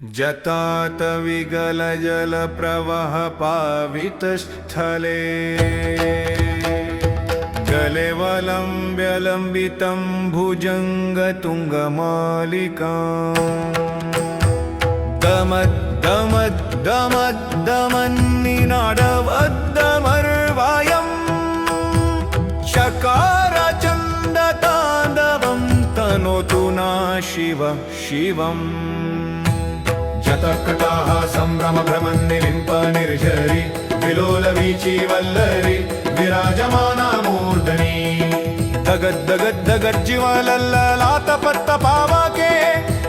जतात विगलजलप्रवह पावितस्थले गलेवलम्ब्यलम्बितं भुजङ्गतुङ्गमालिकाम् दमद्दमद्दमद्दमन्निनादवद्दमर्वायम् चकारचण्डताण्डवं तनोतु नः शिवः शिवम् जतकटाः सम्भ्रमभ्रमन्निलिम्पनिर्झरि विलोलवीची वल्लरी विराजमाना मूर्धनि दगद्दगद्दगज्जिवलल्ललातपत्तपावके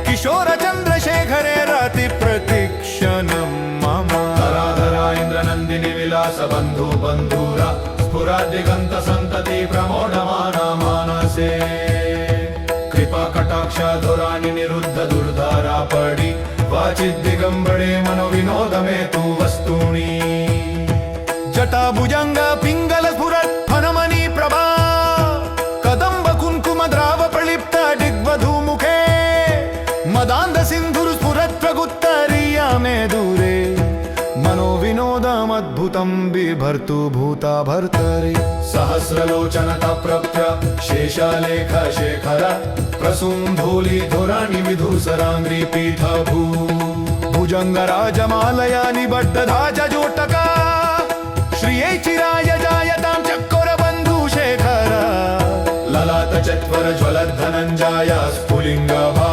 किशोर चन्द्रशेखरे रति प्रतीक्षणं मम धराधरा इन्द्रनन्दिनी विलास बन्धु बन्धुरा स्फुरादिगन्त सन्तति प्रमोढमाना मानसे कृपा कटाक्ष धुराणि निरुद्ध दुर्धारा पडि वाचिद्दिगम्बरे मनोविनोदमे तु वस्तूनि जटा भुजंग पिंगल स्फुरत् फनमणि प्रभा कदम्ब कुङ्कुम द्राव प्रलिप्त दिग्वधूमुखे मदान्ध सिन्धुर स्फुरत् प्रगुत्तरीया मे दूरे मनोविनोदमद्भुतं बिभर्तु भूता भर्तरि सहस्रलोचनता प्रप्य शेषालेख शेखर प्रसून्धूलि धुराणि विधुसराङ्ग्रि पीठ भुजंग राजमालया निबद्धधा जोटका श्रियै चिराय जायतां चकोर बन्धु शेखर ललाट चत्वर ज्वलद्धनञ्जय स्फुलिङ्गभा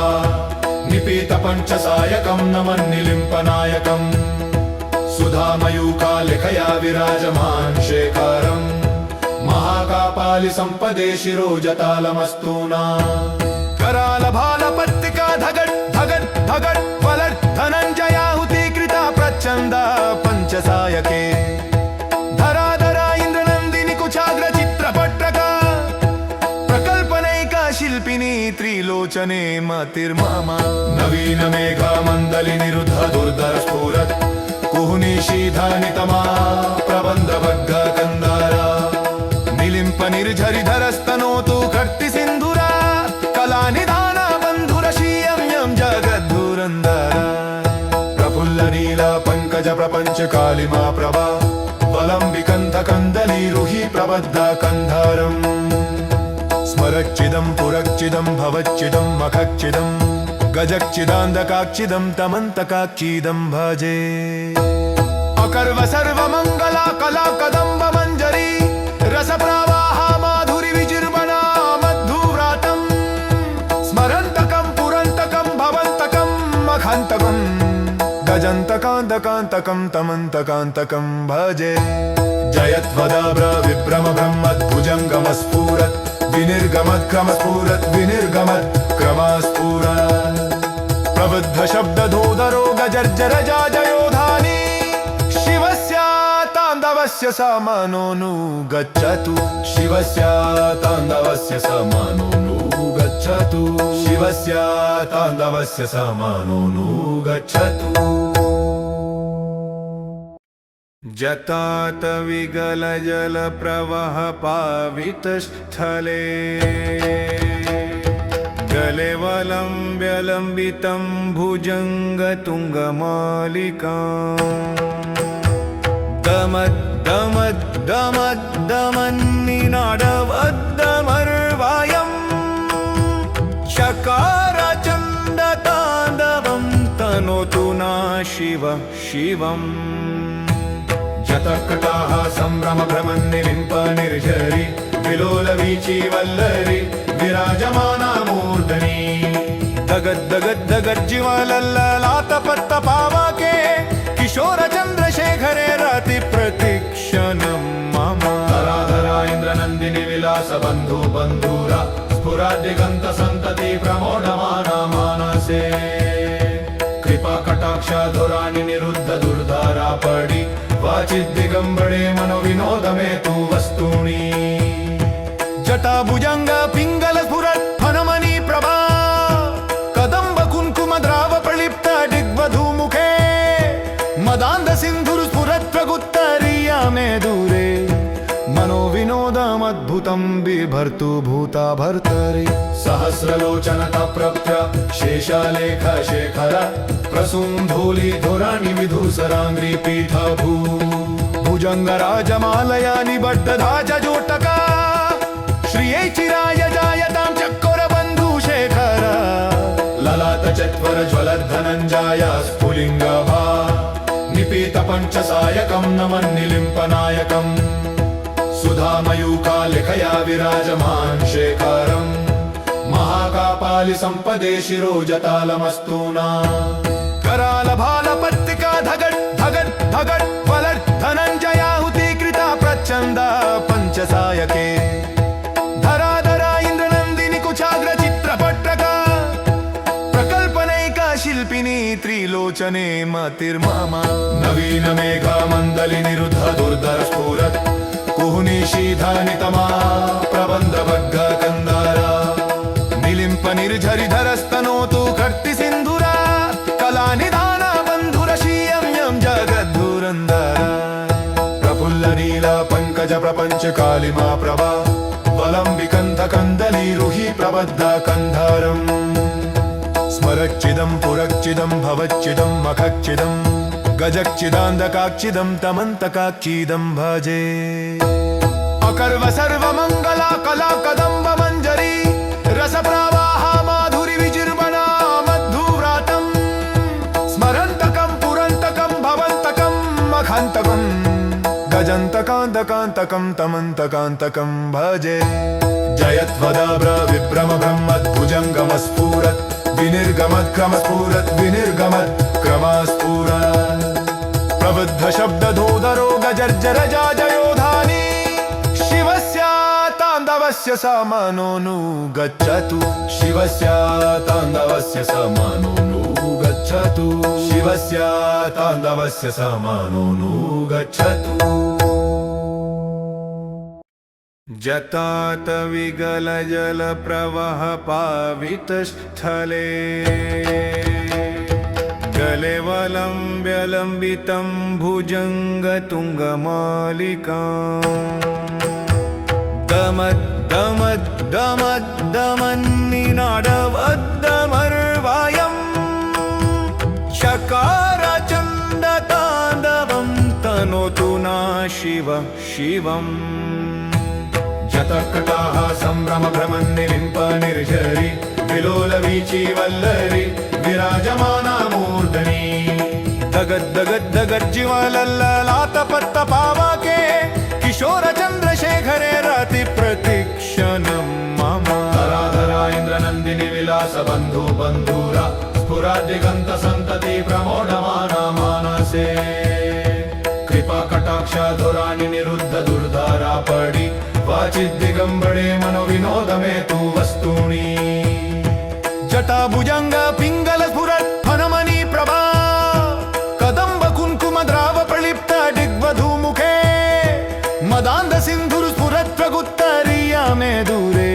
निपीत पञ्चसायकं नमन्निलिम्पनायकम् सुधामयूखालेखया विराजमान शेखरम् महाकापालि सम्पदे शिरोजतालमस्तु नः कराल भाल पत्तिका धगट् धगट् धगट् वलट् धनञ्जयाहुति कृता प्रचण्ड पञ्चसायके धराधरा इन्द्रनन्दिनी कुचाग्र चित्रपट्टका प्रकल्पनैका शिल्पिनी त्रिलोचने मतिर्मम नवीन मेघा मण्डली निरुद्ध दुर्धर स्फुरत् कुहुनी शीधानितमा प्रबन्धभग्ग कन्दारा निलिम्प निर्झरि धरस्तनोतु कर्ति सिन्धुरा कलानिधान बन्धुरशीयं यं जगद्धुरन्धरा प्रफुल्ल नीला पङ्कज प्रपञ्च कालिमा प्रभा वलम्बिकन्थ कन्दली रुहि प्रबद्ध कन्धारम् स्मरच्चिदं पुरच्चिदं भवच्चिदं मखच्चिदं गजच्चिदान्धकाच्चिदं तमन्तकाच्चिदं भजे अकर्व सर्वमङ्गला कला कदम्ब मञ्जरी रसप्रवाह माधुरि विजिर्वणा मधुव्रातं स्मरन्तकं पुरन्तकं भवन्तकं मखान्तकं गजन्तकान्तकान्तकं तमन्तकान्तकं भजे जयध्वदाभ्र विभ्रम ब्रह्मद्भुजङ्गमस्फुरत् विनिर्गमत्क्रमस्फुरत् विनिर्गमत् क्रमस्फुरत् प्रबुद्ध शब्दधोदरो गजर्जर जाजयोधानि शिवस्य ताण्डवस्य समानोऽनुगच्छतु शिवस्य ताण्डवस्य समानोऽनुगच्छतु शिवस्य ताण्डवस्य समानोऽनुगच्छतु जतात विगलजलप्रवह पावितस्थले गलेवलम्ब्यलम्बितं भुजङ्गतुङ्गमालिकाम् दमद्दमद्दमद्दमन्निनादवद्दमर्वायम् चकारचण्डताण्डवं तनोतु नः शिवः शिवम् जतकटाः सम्भ्रमभ्रमन्निलिम्पनिर्झरि विलोलवीची वल्लरी विराजमाना मूर्धनि दगद्दगद्दगज्जिवलल्ललातपत्तपावके किशोर चन्द्रशेखरे रति प्रतीक्षणं मम धराधरा इन्द्रनन्दिनी विलास बन्धु बन्धुरा स्फुरादिगन्त सन्तति प्रमोढमाना मानसे कृपा कटाक्ष धुराणि निरुद्ध दुर्धारा पडि वाचिद्दिगम्बरे मनोविनोदमे तु वस्तूनि जटा भुजंग पिंगल स्फुरत् फनमणि प्रभा कदम्ब कुङ्कुम द्राव प्रलिप्त दिग्वधूमुखे मदान्ध सिन्धुर स्फुरत् प्रगुत्तरीया मे दूरे मनोविनोदमद्भुतं बिभर्तु भूता भर्तरि सहस्रलोचनता प्रप्य शेषालेख शेखर प्रसून्धूली धुराणि विधूसराङ्घ्रि पीठभू भुजङ्गराजमालया निबद्धधाज जोटका श्रियै चिराय जायतां चकोरबन्धुशेखर ललाट चत्वर ज्वलद्धनञ्जय स्फुलिङ्गभा निपीत पञ्चसायकं नमन्निलिम्पनायकम् सुधामयूखालिखया विराजमान् शेखरम् महाकापालि सम्पदे शिरोजतालमस्तूना कराल भाल पत्रिका धगट धगट धगट फलट धनञ्जयाहुति कृता प्रचंड पंचसायके धराधरा इंद्रनंदिनी कुचाग्र चित्रपट्टका प्रकल्पनैका शिल्पिनी त्रिलोचने मतिर्मम नवीन मेघा मंदलि निरुद्ध दुर्धर स्फुरत् कुहुनी शीधानितमा प्रबंध भग्ग कंदारा निलिम्प निर्झरिधरस्तनोतु कर्ति सिन्धुरा कला निधान बन्धुरशीयं यं जगद्धुरन्धर प्रफुल्ल नीला पंकज प्रपंच कालिमा प्रभा वलम्बिकन्ध कन्दली रुहि प्रबद्ध कन्धारम् स्मरच्चिदं पुरच्चिदं भवच्चिदं मखच्चिदं गजच्चिदान्धकाच्चिदं तमन्तकाच्चिदं भजे अकर्व सर्वमङ्गला कला कदम्ब मञ्जरी रसप्रवाह माधुरी विजृम्भणा मधुव्रातं स्मरन्तकं पुरन्तकं भवन्तकं मखान्तकं गजन्तकान्तकान्तकं तमन्तकान्तकं भजे जयत्वदाब्र विभ्रम ब्रह्मद्भुजङ्गमस्फुरत् विनिर्गमत् क्रमस्फुरत् विनिर्गमत् क्रमस्फुरत् प्रबुद्ध शब्दधोदरो गजर्जर जाजयोधानि शिवस्य ताण्डवस्य समानोऽनुगच्छतु शिवस्य ताण्डवस्य समानोऽनुगच्छतु शिवस्य ताण्डवस्य समानोऽनुगच्छतु जतात विगलजल प्रवाह पावितस्थले गले वलम्ब्यलम्बितं भुजङ्गतुङ्गमालिकाम् दमद्दमद्दमद्दमन्निनादवद्दमर्वायम् चकार चण्डताण्डवं तनोतु न शिव शिवम् जतकटाः सम्भ्रम भ्रमन्निलिम्प निर्झरि विलोलवीचि वल्लरि विराजमाना मूर्धनि दगद्दगद्दगज्जिवलल्ललातपत्त पावके किशोर चन्द्रशेखरे रति प्रतीक्षणं मम धराधरा इन्द्रनन्दिनी विलास बन्धु बन्धुरा स्फुरद्दिगन्त सन्तति प्रमोढमाना मानसे कृपा कटाक्ष धुराणि निरुद्ध दुर्धारा पडि वाचिद्दिगम्बरे मनोविनोद मे तु वस्तूनि जटा भुजङ्ग पिङ्गल स्फुरत् फनमणि प्रभा कदम्ब कुङ्कुम द्राव प्रलिप्त दिग्वधूमुखे मदान्ध सिन्धुर स्फुरत् प्रगुत्तरीया मे दूरे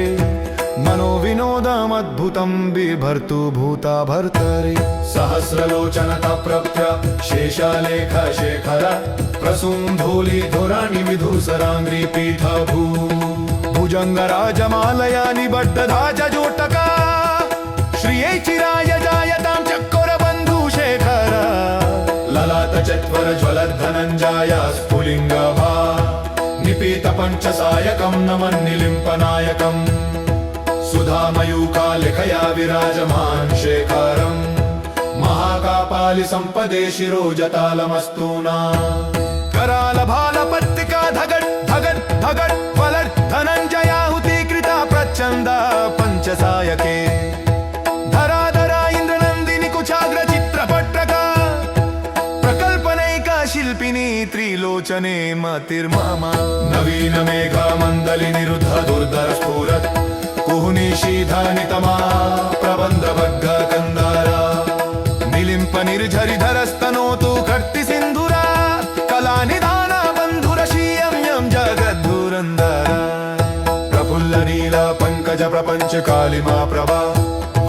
मनोविनोदमद्भुतं बिभर्तु भूता भर्तरि सहस्रलोचनता प्रप्य शेषालेख शेखर प्रसून्धूली धुराणि विधूसराङ्घ्रि पीठभू भुजङ्गराजमालया निबद्धधाज जोटका श्रियै चिराय जायतां चकोरबन्धुशेखर ललाट चत्वर ज्वलद्धनञ्जय स्फुलिङ्गभा निपीत पञ्चसायकं नमन्निलिम्पनायकम् सुधामयूखालिखया विराजमान् शेखरम् महाकापालि सम्पदे शिरोजतालमस्तूना कराल भाल पत्रिका धगट धगट धगट फलट धनञ्जयाहुति कृता प्रचंड पंचसायके धराधरा इंद्रनंदिनी कुचाग्र चित्रपट्टका प्रकल्पनैका शिल्पिनी त्रिलोचने मतिर्मम नवीन मेघा मंदलि निरुद्ध दुर्धर स्फुरत् कुहुनी शीधानितमा प्रबंध भग्ग कंदारा निलिम्प निर्झरिधरस्तनोतु कर्ति सिन्धुरा कला निधान बन्धुरशीयं यं जगद्धुरन्धर प्रफुल्ल नीला पंकज प्रपंच कालिमा प्रभा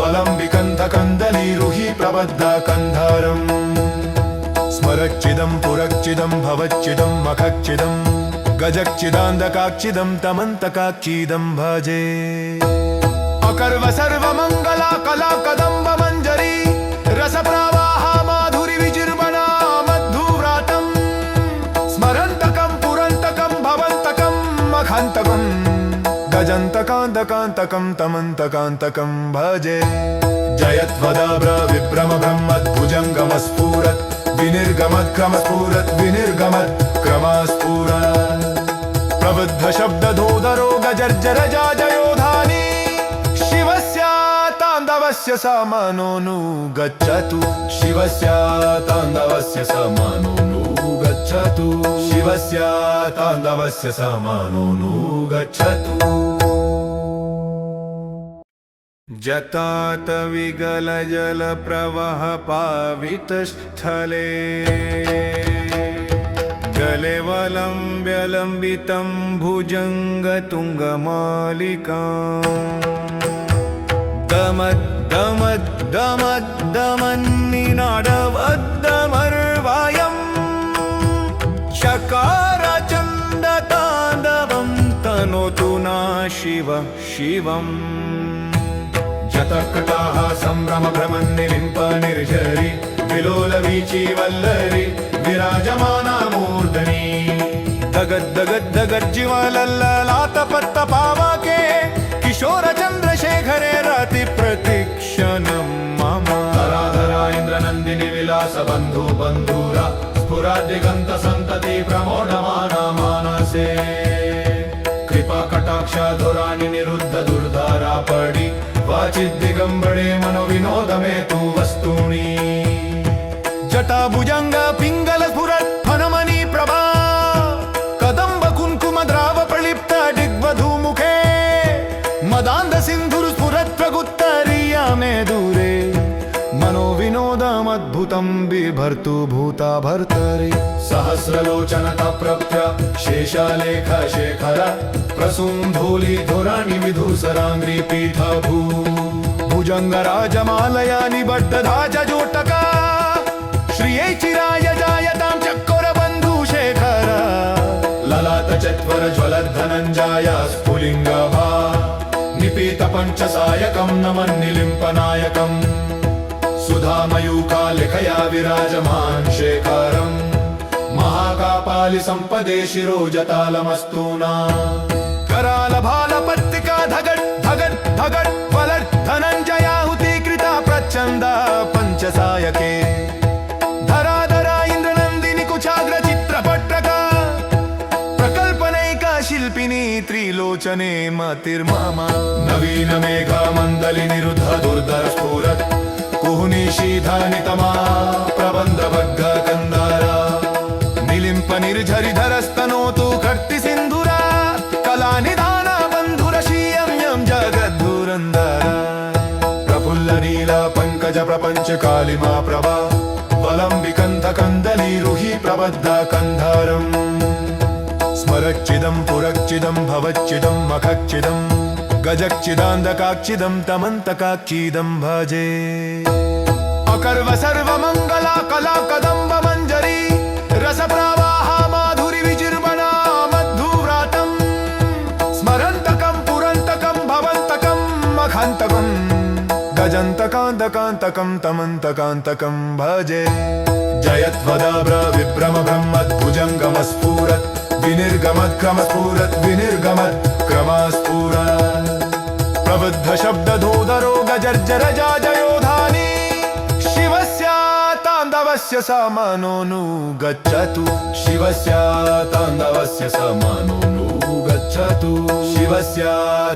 वलम्बिकन्ध कन्दली रुहि प्रबद्ध कन्धारम् स्मरच्चिदं पुरच्चिदं भवच्चिदं मखच्चिदं गजच्चिदान्धकाच्चिदं तमन्तकाच्चिदं भजे अकर्व सर्वमङ्गला कला कदम्ब मञ्जरी रसप्रवाह कान्तकान्तकं तमन्तकान्तकं भजे जयध्वदाभ्र विभ्रम ब्रह्मद्भुजङ्गमस्फुरत् विनिर्गमत्क्रमस्फुरत् विनिर्गमत् क्रमस्फुरत् प्रबुद्ध शब्दधोदरो गजर्जर जाजयोधानि शिवस्य ताण्डवस्य समानोऽनुगच्छतु शिवस्य ताण्डवस्य समानोऽनुगच्छतु शिवस्य ताण्डवस्य समानोऽनुगच्छतु जतात विगलजलप्रवह पावितस्थले गलेवलम्ब्यलम्बितं भुजङ्गतुङ्गमालिकाम् दमद्दमद्दमद्दमन्निनादवद्दमर्वायम् चकारचण्डताण्डवं तनोतु नः शिवः शिवम् जतकटाः सम्भ्रमभ्रमन्निलिम्प निर्झरि विलोलवीचि वल्लरि विराजमाना मूर्धनि दगद्दगद्दगज्जिवलल्ललातपत्तपावके किशोर चन्द्रशेखरे रति प्रतिक्षणं मम धराधरा इन्द्रनन्दिनि विलास बन्धु बन्धुरा स्फुरद्दिगन्त सन्तति प्रमोढमाना मानसे कृपा कटाक्ष धुराणि निरुद्ध दुर्धारा पडि वाचिद्दिगम्बरे मनोविनोदमे तु वस्तूनि जटा भुजंग पिंगल स्फुरत् फनमणि प्रभा कदम्ब कुङ्कुम द्राव प्रलिप्त दिग्वधूमुखे मदान्ध सिन्धुर स्फुरत् प्रगुत्तरीया मे दूरे मनोविनोदमद्भुतं बिभर्तु भूता भर्तरि सहस्रलोचनतप्रभ्य शेषालेख शेखर प्रसून्धूलि धुराणि विधुसराङ्घ्रि पीठभू भुजङ्गराजमालया निबद्धधाज जोटका श्रिये चिराय जायतां चकोरबन्धुशेखर ललाट चत्वर ज्वलद्धनञ्जय स्फुलिङ्गभा निपीत पञ्चसायकं नमन्निलिम्पनायकम् सुधामयूखालिकया विराजमान् शेखरम् महाकापालि सम्पदे शिरोजतालमस्तूना करालभालपत्तिका धगट् धगट् धगट् वलट् धनञ्जयाहुति कृता प्रच्छन्द पञ्चसायके धराधरा इन्द्रनन्दिनि कुचाग्र चित्रपट्टका प्रकल्पनैका शिल्पिनी त्रिलोचने मतिर्मम नवीन मेघा मण्डलि निरुद्ध दुर्धर स्फुरत् कुहुनिशीधानितमा प्रबन्धभग्ग कन्दारा निलिम्प निर्झरिधरस्तनोतु कर्ति सिन्धुरा कलानिधान बन्धुरशीयं यं जगद्धुरन्धर प्रफुल्ल नील पङ्कज प्रपञ्च कालिमा प्रभा वलम्बिकन्ध कन्दलीरुहि प्रबद्ध कन्धारम् स्मरच्चिदं पुरच्चिदं भवच्चिदं मखच्चिदं गजच्चिदान्धकाच्चिदं तमन्तकाच्चिदं भजे अकर्व सर्वमङ्गला कला कदम्ब मञ्जरी रसप्रवाह माधुरि विजिर्वना मधुव्रातं स्मरन्तकं पुरन्तकं भवन्तकं मखान्तकं गजन्तकान्तकान्तकं तमन्तकान्तकं भजे जयध्वदाभ्र विभ्रम ब्रह्मद्भुजङ्गमस्फुरत् विनिर्गमत् क्रमस्फुरत् विनिर्गमत् क्रमस्फुरत् प्रबुद्ध शब्दधोदरो गजर्जर जाजयोधानि शिवस्य ताण्डवस्य समानोऽनुगच्छतु शिवस्य ताण्डवस्य समानोऽनुगच्छतु शिवस्य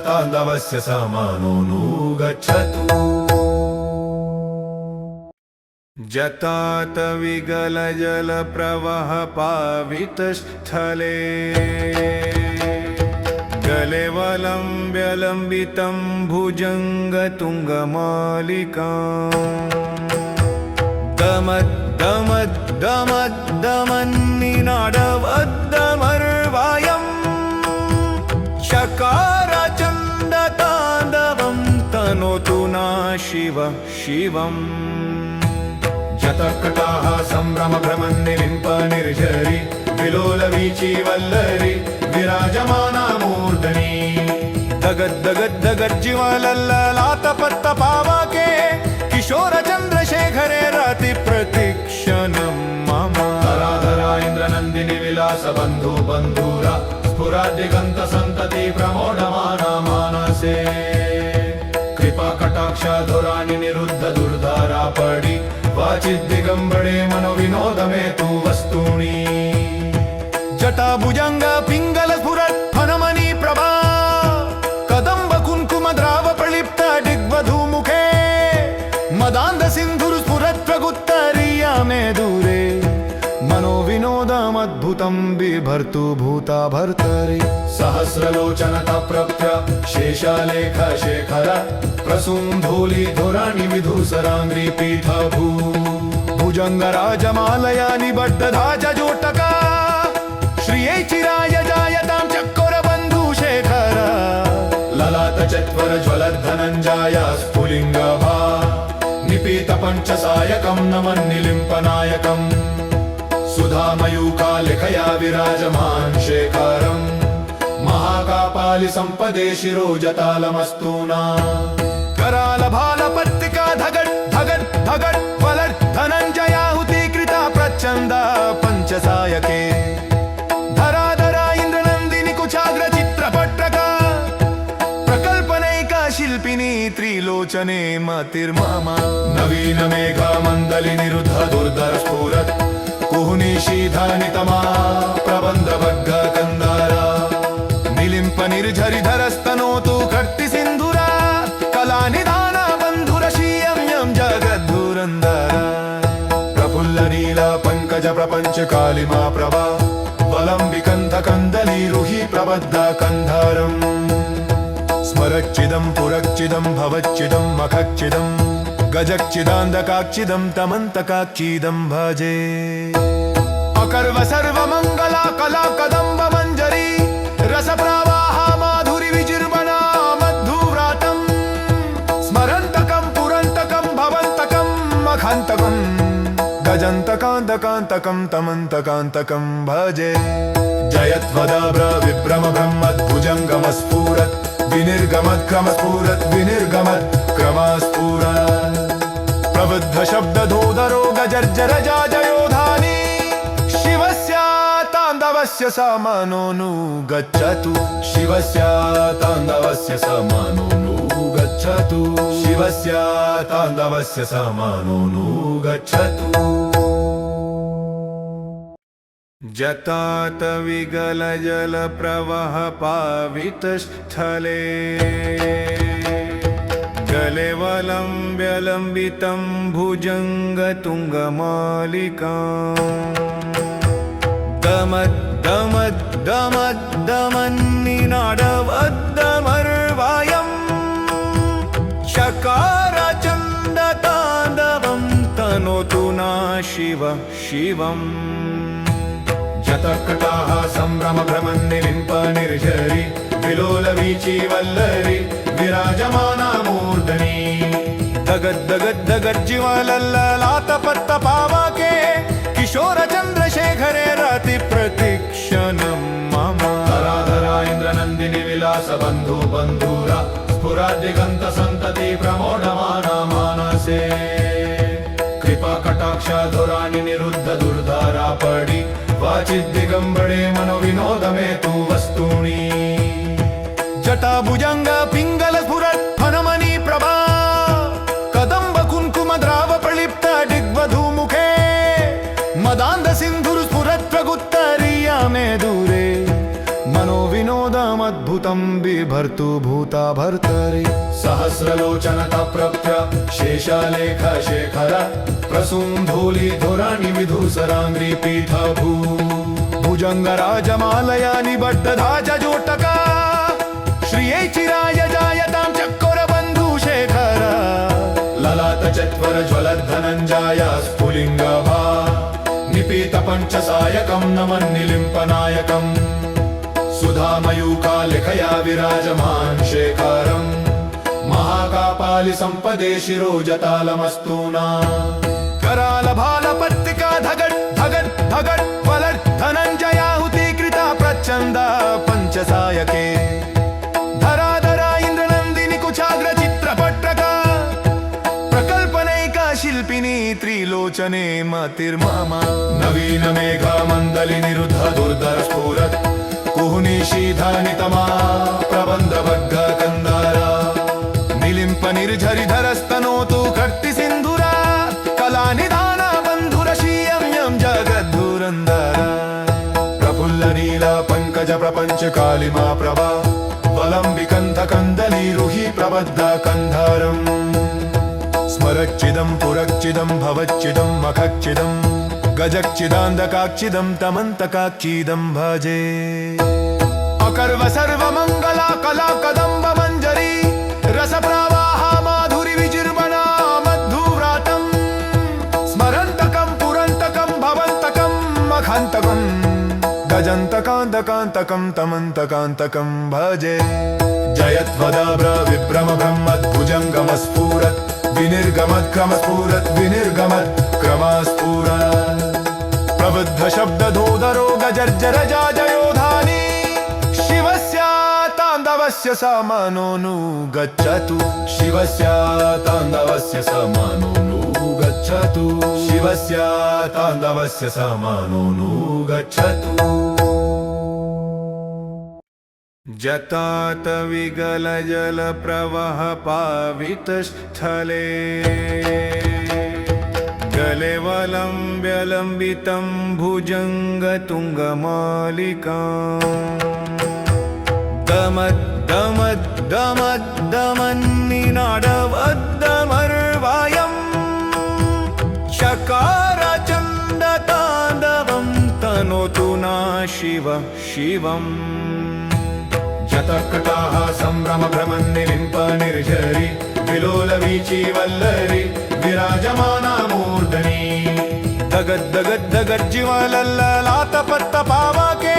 ताण्डवस्य समानोऽनुगच्छतु जतात विगलजलप्रवह पावितस्थले गलेवलम्ब्यलम्बितं भुजङ्गतुङ्गमालिकाम् दमद्दमद्दमद्दमन्निनादवद्दमर्वायम् चकारचण्डताण्डवं तनोतु नः शिवः शिवम् जतकटाः सम्भ्रमभ्रमन्निलिम्प निर्झरि विलोलवीचि वल्लरि विराजमाना मूर्धनि दगद्दगद्दगज्जिवलल्ललातपत्तपावके किशोर चन्द्रशेखरे रति प्रतिक्षणं मम धराधरा इन्द्रनन्दिनि विलास बन्धु बन्धुरा स्फुरद्दिगन्त सन्तति प्रमोढमाना मानसे वाचिद्दिगम्बरे मनोविनोदमे तु वस्तूनि जटाभुजङ्ग पिङ्गल स्फुरत् फनमणि प्रभा कदम्ब कुङ्कुम द्राव प्रलिप्त दिग्वधूमुखे मदान्ध सिन्धुर स्फुरत् प्रगुत्तरीया मे दूरे मनोविनोदमद्भुतं बिभर्तु भूता भर्तरि सहस्रलोचनता प्रप्य शेषालेख शेखर प्रसून्धूलिधुराणि विधूसराङ्ग्री पीठभू भुजङ्गराजमालया निबद्धधाज जोटका श्रियै चिराय जायतां चकोरबन्धुशेखर ललाट चत्वर ज्वलद्धनञ्जय स्फुलिङ्गभा निपीत पञ्चसायकं नमन्निलिम्पनायकम् सुधामयूखालेखया विराजमान् शेखरम् महाकापालि सम्पदे शिरोजतालमस्तूना कराल भाल पत्रिका धगट् धगट् धगट् वलट् धनञ्जयाहुति कृता प्रच्छन्दा पञ्चसायके धराधरा इन्द्रनन्दिनि कुचाग्र चित्रपट्टका प्रकल्पनैका शिल्पिनी त्रिलोचने मतिर्मम नवीन मेघा मण्डलि निरुद्ध दुर्धर स्फुरत् कुहुनिशीधानितमा प्रबन्धभग्ग कन्दारा निलिम्प निर्झरिधरस्तनोतु कर्ति सिन्धुरा कलानिधान बन्धुरशीयं यं जगद्धुरन्धरा प्रफुल्ल नील पङ्कज प्रपञ्च कालिमा प्रभा वलम्बिकन्ध कन्दलीरुहि प्रबद्ध कन्धारम् स्मरच्चिदं पुरच्चिदं भवच्चिदं मखच्चिदं गजच्चिदान्धकाच्चिदं तमन्तकाच्चिदं भजे अकर्व सर्वमङ्गला कला कदम्ब मञ्जरी रसप्रवाह माधुरि विजिर्वणा मधुव्रातं स्मरन्तकं पुरन्तकं भवन्तकं मखान्तकं गजन्तकान्तकान्तकं तमन्तकान्तकं भजे जयत्वदाब्र विभ्रम ब्रह्मद्भुजङ्गमस्फुरत् विनिर्गमत् क्रमस्फुरत् विनिर्गमत् क्रमस्फुरत् प्रबुद्ध शब्दधोदरो गजर्जर जाजयोधानि शिवस्य ताण्डवस्य समानोऽनुगच्छतु शिवस्य ताण्डवस्य समानोऽनुगच्छतु शिवस्य ताण्डवस्य समानोऽनुगच्छतु जतात विगल जल प्रवाह पावितस्थले गले वलम्ब्यलम्बितं भुजङ्गतुङ्गमालिकाम् दमद्दमद्दमद्दमन्निनादवद्दमर्वायम् चकार चण्डताण्डवं तनोतु नः शिव शिवम् जतकटाः सम्भ्रम भ्रमन्निलिम्प निर्झरि विलोलवीचि वल्लरि विराजमाना मूर्धनि दगद्दगद्दगज्जिवलल्ललातपत्त पावके किशोर चन्द्रशेखरे रति प्रतिक्षणं मम धराधरा इन्द्रनन्दिनि विलास बन्धु बन्धुरा स्फुरद्दिगन्त सन्तति प्रमोढमाना मानसे कृपा कटाक्ष धुराणि निरुद्ध दुर्धारा पडि वाचिद्दिगम्बरे मनोविनोदमे तु वस्तूनि जटाभुजङ्ग पिङ्गल स्फुरत् फनमणि प्रभा कदम्ब कुङ्कुम द्राव प्रलिप्त दिग्वधूमुखे मदान्ध सिन्धुर स्फुरत् प्रगुत्तरीया मे दूरे मनोविनोदमद्भुतं बिभर्तु भूता भर्तरि सहस्रलोचनता प्रप्य शेषालेख शेखर प्रसून्धूलिधुराणि विधूसराङ्ग्री पीठभू भुजङ्गराजमालया निबद्धधाज जोटका श्रियै चिराय जायतां चकोरबन्धुशेखर ललाट चत्वर ज्वलद्धनञ्जय स्फुलिङ्गभा निपीत पञ्चसायकं नमन्निलिम्पनायकम् सुधामयूखालेखया विराजमान् शेखरम् महाकापालि सम्पदे शिरोजतालमस्तूना कराल भाल पत्रिका धगट् धगट् धगट् वलट् धनञ्जयाहुति कृता प्रच्छन्दा पञ्चसायके धराधरा इन्द्रनन्दिनि कुचाग्र चित्रपट्टका प्रकल्पनैका शिल्पिनी त्रिलोचने मतिर्मम नवीन मेघा मण्डलि निरुद्ध दुर्धर स्फुरत् कुहुनिशीधानितमा प्रबन्धभग्ग कन्दारा निलिम्प निर्झरिधरस्तनोतु कर्ति सिन्धुरा कलानिधान प्रपंच कालिमा प्रभा वलम्बिकन्धकन्दलीरुहि प्रबद्धा कन्धारम् स्मरच्चिदं पुरच्चिदं भवच्चिदं मखच्चिदं गजच्चिदान्धकाच्चिदं तमन्तकाच्चिदं भजे अकर्व सर्वमङ्गला कला कदम्ब मञ्जरी रसप्रवाह माधुरि विजिर्वना मधुव्रातं स्मरन्तकं पुरन्तकं भवन्तकं मखान्तकं गजन्तकान्तकान्तकं तमन्तकान्तकं भजे जयत्वदाब्र विभ्रम ब्रह्मद्भुजङ्गमस्फुरत् विनिर्गमत् क्रमस्फुरत् विनिर्गमत् क्रमस्फुरत् प्रबुद्ध शब्दधोदरो गजर्जर जाजयोधानि शिवस्य ताण्डवस्य समानोऽनुगच्छतु शिवस्य ताण्डवस्य समानोऽनुगच्छतु शिवस्य ताण्डवस्य समानोऽनुगच्छतु जतात विगलजल प्रवाह पावितस्थले गले वलम्ब्यलम्बितं भुजङ्गतुङ्गमालिकाम् दमद्दमद्दमद्दमन्निनादवद्दमर्वायम् चकार चण्डताण्डवं तनोतु नः शिव शिवम् जतकटाः सम्भ्रम भ्रमन्निलिम्प निर्झरि विलोलवीचि वल्लरि विराजमाना मूर्धनि दगद्दगद्दगज्जिवलल्ललातपत्तपावके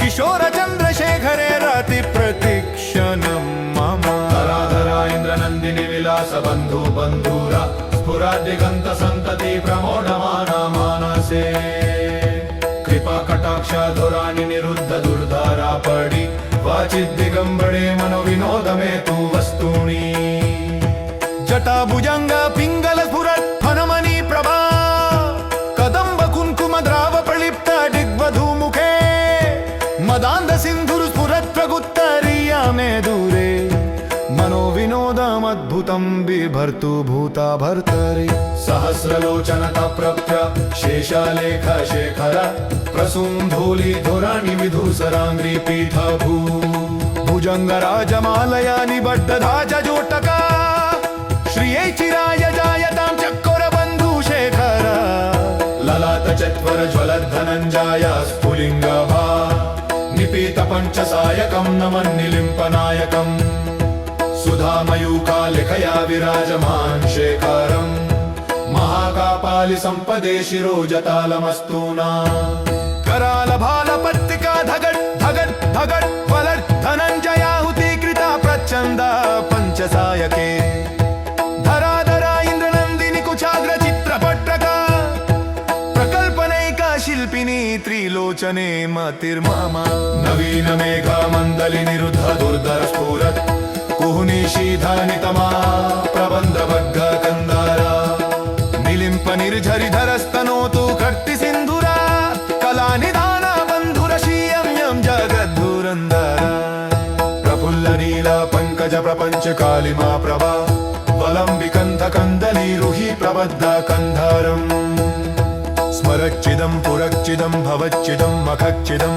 किशोर चन्द्रशेखरे रति प्रतीक्षणं मम धराधरा इन्द्रनन्दिनि विलास बन्धु बन्धुरा स्फुरादिगन्त सन्तति प्रमोढमाना मानसे कृपा कटाक्ष धुराणि निरुद्ध दुर्धारा पडि वाचिद्दिगम्बरे मनो विनोदमे तु वस्तूनि जटा भुजंग पिंगल स्फुरत् फनमणि प्रभा कदम्ब कुङ्कुम द्राव प्रलिप्त दिग्वधूमुखे मदान्ध सिन्धुर स्फुरत् प्रगुत्तरीया मे दूरे मनो विनोदमद्भुतं बिभर्तु भूता भर्तरि सहस्रलोचनता प्रप्य शेषालेख शेखर प्रसून्धूलि धुराणि विधूसराङ्ग्रि पीठभू भुजङ्गराजमालया निबद्धधाज जोटका श्रियै चिराय जायतां चकोर बन्धुशेखर ललाट चत्वर ज्वलद्धनञ्जय स्फुलिङ्गभा निपीत पञ्चसायकं नमन्निलिम्पनायकम् सुधामयूखालिकया विराजमान् शेखरम् महाकापालि सम्पदे शिरोजतालमस्तु नः कराल भाल पत्रिका धगट् धगट् धगट् वलट् धनञ्जयाहुति कृता प्रच्छन्द पञ्चसायके धराधरा इन्द्रनन्दिनि कुचाग्र चित्रपट्टका प्रकल्पनैका शिल्पिनी त्रिलोचने मतिर्मम नवीन मेघा मण्डलि निरुद्ध दुर्धर स्फुरत् कुहुनि शीधानितमा प्रबन्ध भग्ग कन्दारा निलिम्प निर्झरि धरस्तनोतु कर्ति सिन्धुरा कलानिधान बन्धुर शीयम्यं जगद्धुरन्धर प्रफुल्ल नीला पङ्कज प्रपञ्च कालिमा प्रभा वलम्बिकन्धकन्दलीरुहि प्रबद्धा कन्धारम् स्मरच्चिदं पुरच्चिदं भवच्चिदं मखच्चिदं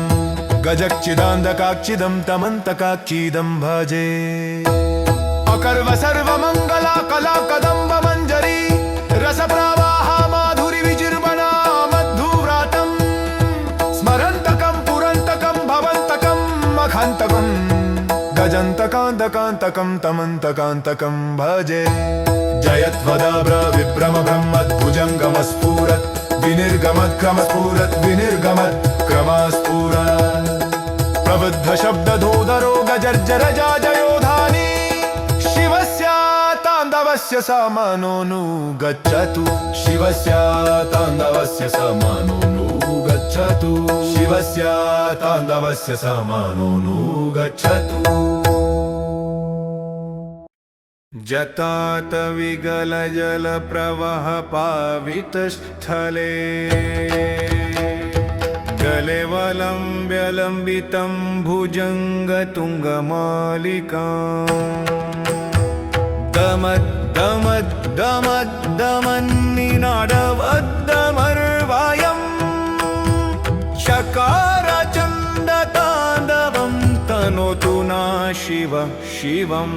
गजच्चिदान्धकाच्चिदं तमन्तकाच्चिदं भजे अकर्व सर्वमङ्गला कला कदम्ब मञ्जरी रसप्रवाह माधुरि विजिर्वना मधुव्रातं स्मरन्तकं पुरन्तकं भवन्तकं मखान्तकं गजन्तकान्तकान्तकं तमन्तकान्तकं भजे जयत्वदाब्र विभ्रम ब्रह्मद्भुजङ्गमस्फुरत् विनिर्गमत् क्रमस्फुरत् विनिर्गमत् क्रमस्फुरत् प्रबुद्ध शब्दधोदरो गजर्जर जाजयोधानि शिवस्य ताण्डवस्य समानोऽनुगच्छतु शिवस्य ताण्डवस्य समानोऽनुगच्छतु शिवस्य ताण्डवस्य समानोऽनुगच्छतु जतात विगलजल प्रवाह पावितस्थले गले वलम्ब्यलम्बितं भुजङ्गतुङ्गमालिकाम् दमद्दमद्दमद्दमन्निनादवद्दमर्वायम् चकार चण्डताण्डवम् शिव शिवम्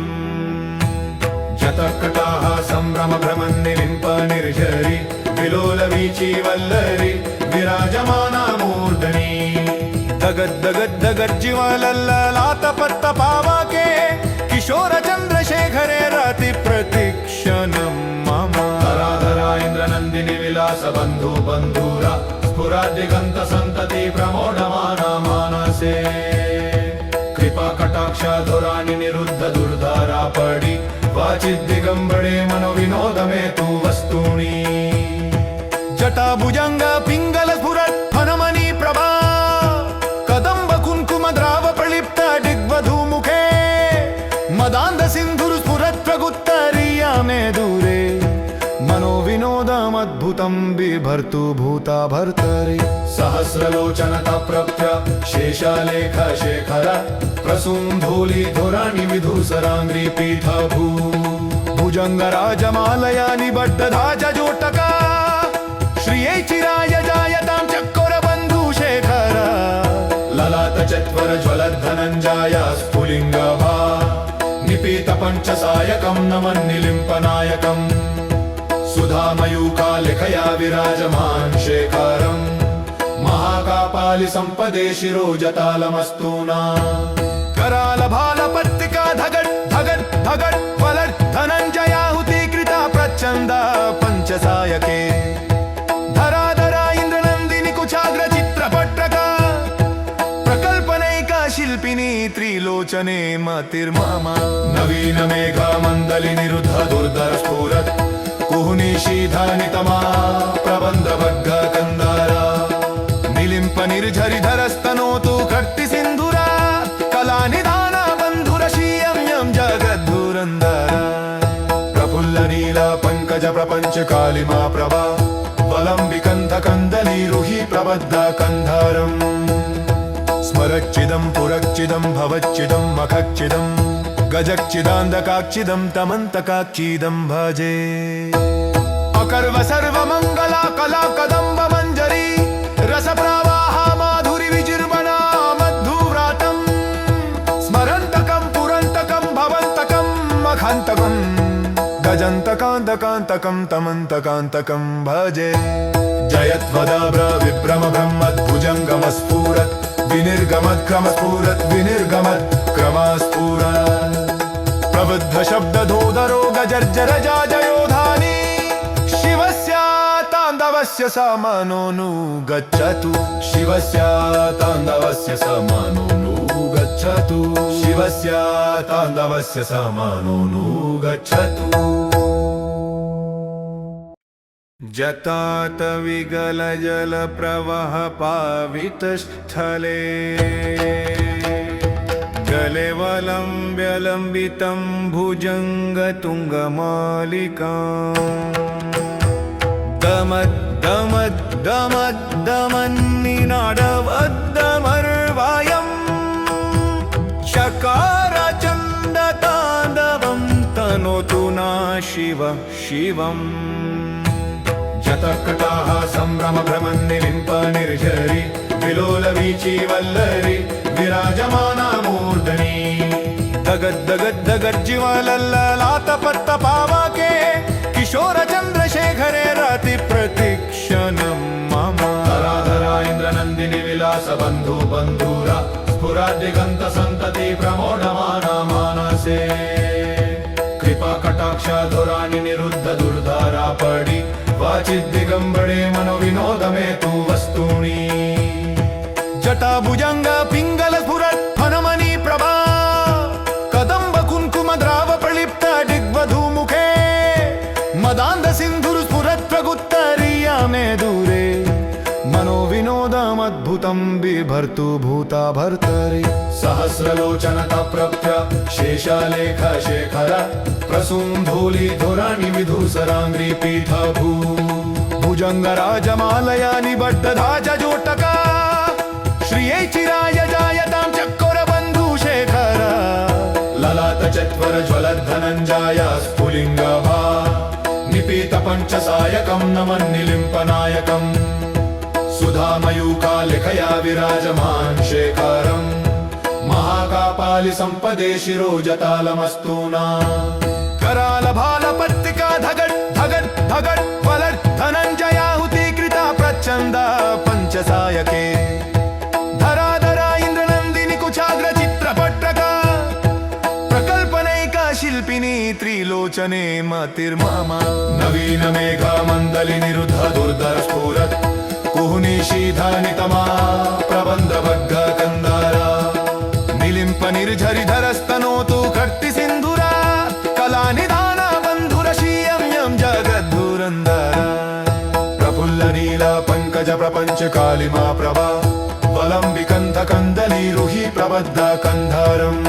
जतकटाः सम्भ्रमभ्रमन्निलिम्प निर्झरि विलोलवीची वल्लरि विराजमाना मूर्धनि दगद्दगद्दगज्जिवलल्ललातपत्त पावके किशोर चन्द्रशेखरे रति प्रतिक्षणं मम धराधरा इन्द्रनन्दिनि विलास बन्धु बन्धुरा स्फुरद्दिगन्त सन्तति प्रमोढमाना मानसे कृपा कटाक्ष धुराणि निरुद्ध दुर्धारा पडि वाचिद्दिगम्बरे मनो विनोद में तु वस्तूनि जटा भुजंग पिंगल स्फुरत् फनमणि प्रभा कदम्ब कुङ्कुम द्राव प्रलिप्त दिग्वधूमुखे मदान्ध सिन्धुर स्फुरत् प्रगुत्तरीया मे दूरे मनो विनोदमद्भुतं बिभर्तु भूता भर्तरि सहस्रलोचनत प्रप्य शेषालेख शेखर प्रसून्धूलि धुराणि विधूसराङ्ग्रि पीठ भू भुजंग राजमालया निबद्धधा जोटका श्रिये चिराय जायतां चकोर बन्धु शेखर ललाट चत्वर ज्वलद्धनञ्जय स्फुलिङ्ग भा निपीत पञ्चसायकं नमन्निलिम्पनायकम् सुधामयूखालिखया विराजमान शेखरम् महाकापालि सम्पदे शिरोजतालमस्तूना कराल भाल पत्तिका धगट धगट धगट फलट धनञ्जयाहुति कृता प्रचण्ड पञ्चसायके धराधरा इन्द्रनन्दिनि कुचाग्र चित्रपट्टका प्रकल्पनैका शिल्पिनी त्रिलोचने मतिर्मम नवीन मेघा मण्डलि निरुद्ध दुर्धर स्फुरत् कुहुनिशीधानितमा प्रबन्धभग्ग कन्दारा निलिम्प निर्झरि धरस्तनोतु कर्ति सिन्धुरा कलानिधान बन्धुरशीयं यं जगद्धुरन्धरा प्रफुल्ल नीला पङ्कज प्रपञ्च कालिमा प्रभा वलम्बिकन्ध कन्दलीरुहि प्रबद्ध कन्धारम् स्मरच्चिदं पुरच्चिदं भवच्चिदं मखच्चिदं गजच्चिदान्धकाच्चिदं तमन्तकाच्चिदं भजे अकर्व सर्वमङ्गला कला कदम्ब मञ्जरी रसप्रवाह माधुरि विजिर्वना मधुव्रातं स्मरन्तकं पुरन्तकं भवन्तकं मखान्तकं गजन्तकान्तकान्तकं तमन्तकान्तकं भजे जयत्वदाब्र विभ्रम ब्रह्मद्भुजङ्गमस्फुरत् विनिर्गमत् क्रमस्फुरत् विनिर्गमत् क्रमस्फुरत् प्रबुद्ध शब्दधोदरो गजर्जर जाजयोधानि शिवस्य ताण्डवस्य समानोऽनुगच्छतु शिवस्य ताण्डवस्य समानोऽनुगच्छतु शिवस्य ताण्डवस्य समानोऽनुगच्छतु जतात विगल जल प्रवाह पावितस्थले गले वलम्ब्य लम्बितं भुजङ्ग तुङ्गमालिकाम् दमद् दमद् दमद् दमन्निनादवद्दमर्वायम् चकार चण्डताण्डवं तनोतु नः शिव शिवम् जतकटाः सम्भ्रमभ्रमन्निलिम्प निर्झरि विलोलवीची वल्लरि विराजमाना मूर्धनि दगद्दगद्दगज्जिवलल्ललातपत्त पावके किशोर चन्द्रशेखरे रति प्रतिक्षणं मम धराधरा इन्द्रनन्दिनि विलास बन्धु बन्धुरा स्फुरद्दिगन्त सन्तति प्रमोढमाना मानसे कृपा कटाक्ष धुराणि निरुद्ध दुर्धारा पडि वाचिद्दिगम्बरे मनो विनोद में तु वस्तूनि जटा भुजंग पिंगल स्फुरत् फनमणि प्रभा कदम्ब कुङ्कुम द्राव प्रलिप्त दिग्वधूमुखे मदान्ध सिन्धुर स्फुरत् प्रगुत्तरीया मे दूरे मनो विनोदमद्भुतं बिभर्तु भूता भर्तरि सहस्रलोचनत प्रप्य शेषालेख शेखर प्रसून्धूलि धुराणि विधूसराङ्ग्रि पीठ भू भुजंग राजमालया निबद्धधा जोटका श्रिये चिराय जायतां चकोर बन्धु शेखर ललाट चत्वर ज्वलद्धनञ्जय स्फुलिङ्ग भा निपीत पञ्चसायकं नमन्निलिम्पनायकम् सुधामयूखालिखया विराजमान शेखरम् महाकापा महाकापालि संपदे शिरोजतालमस्तु ना कराल भाल पत्तिका धगट धगट धगट पलट धनंजयाहुति कृता प्रचंड पंचसायके धराधरा इंद्रनंदिनी कुचाग्र चित्रपट्टका प्रकल्पनैका शिल्पिनी त्रिलोचने मतिर्ममा नवीन मेघा मंदलि निरुद्ध दुर्धर स्फुरत् कुहुनी शीधानितमा प्रबंध भग्ग कंदारा निलिंप निर्झरि धरस्तनोतु कर्ति सिंधुरा कला निधान बंधुर शीयम्यं जगद्धुरंदरा प्रफुल्ल नीला पंकज प्रपंच कालिमा प्रभा वलंबिकंध कंदली रुहि प्रबद्ध कंधारम्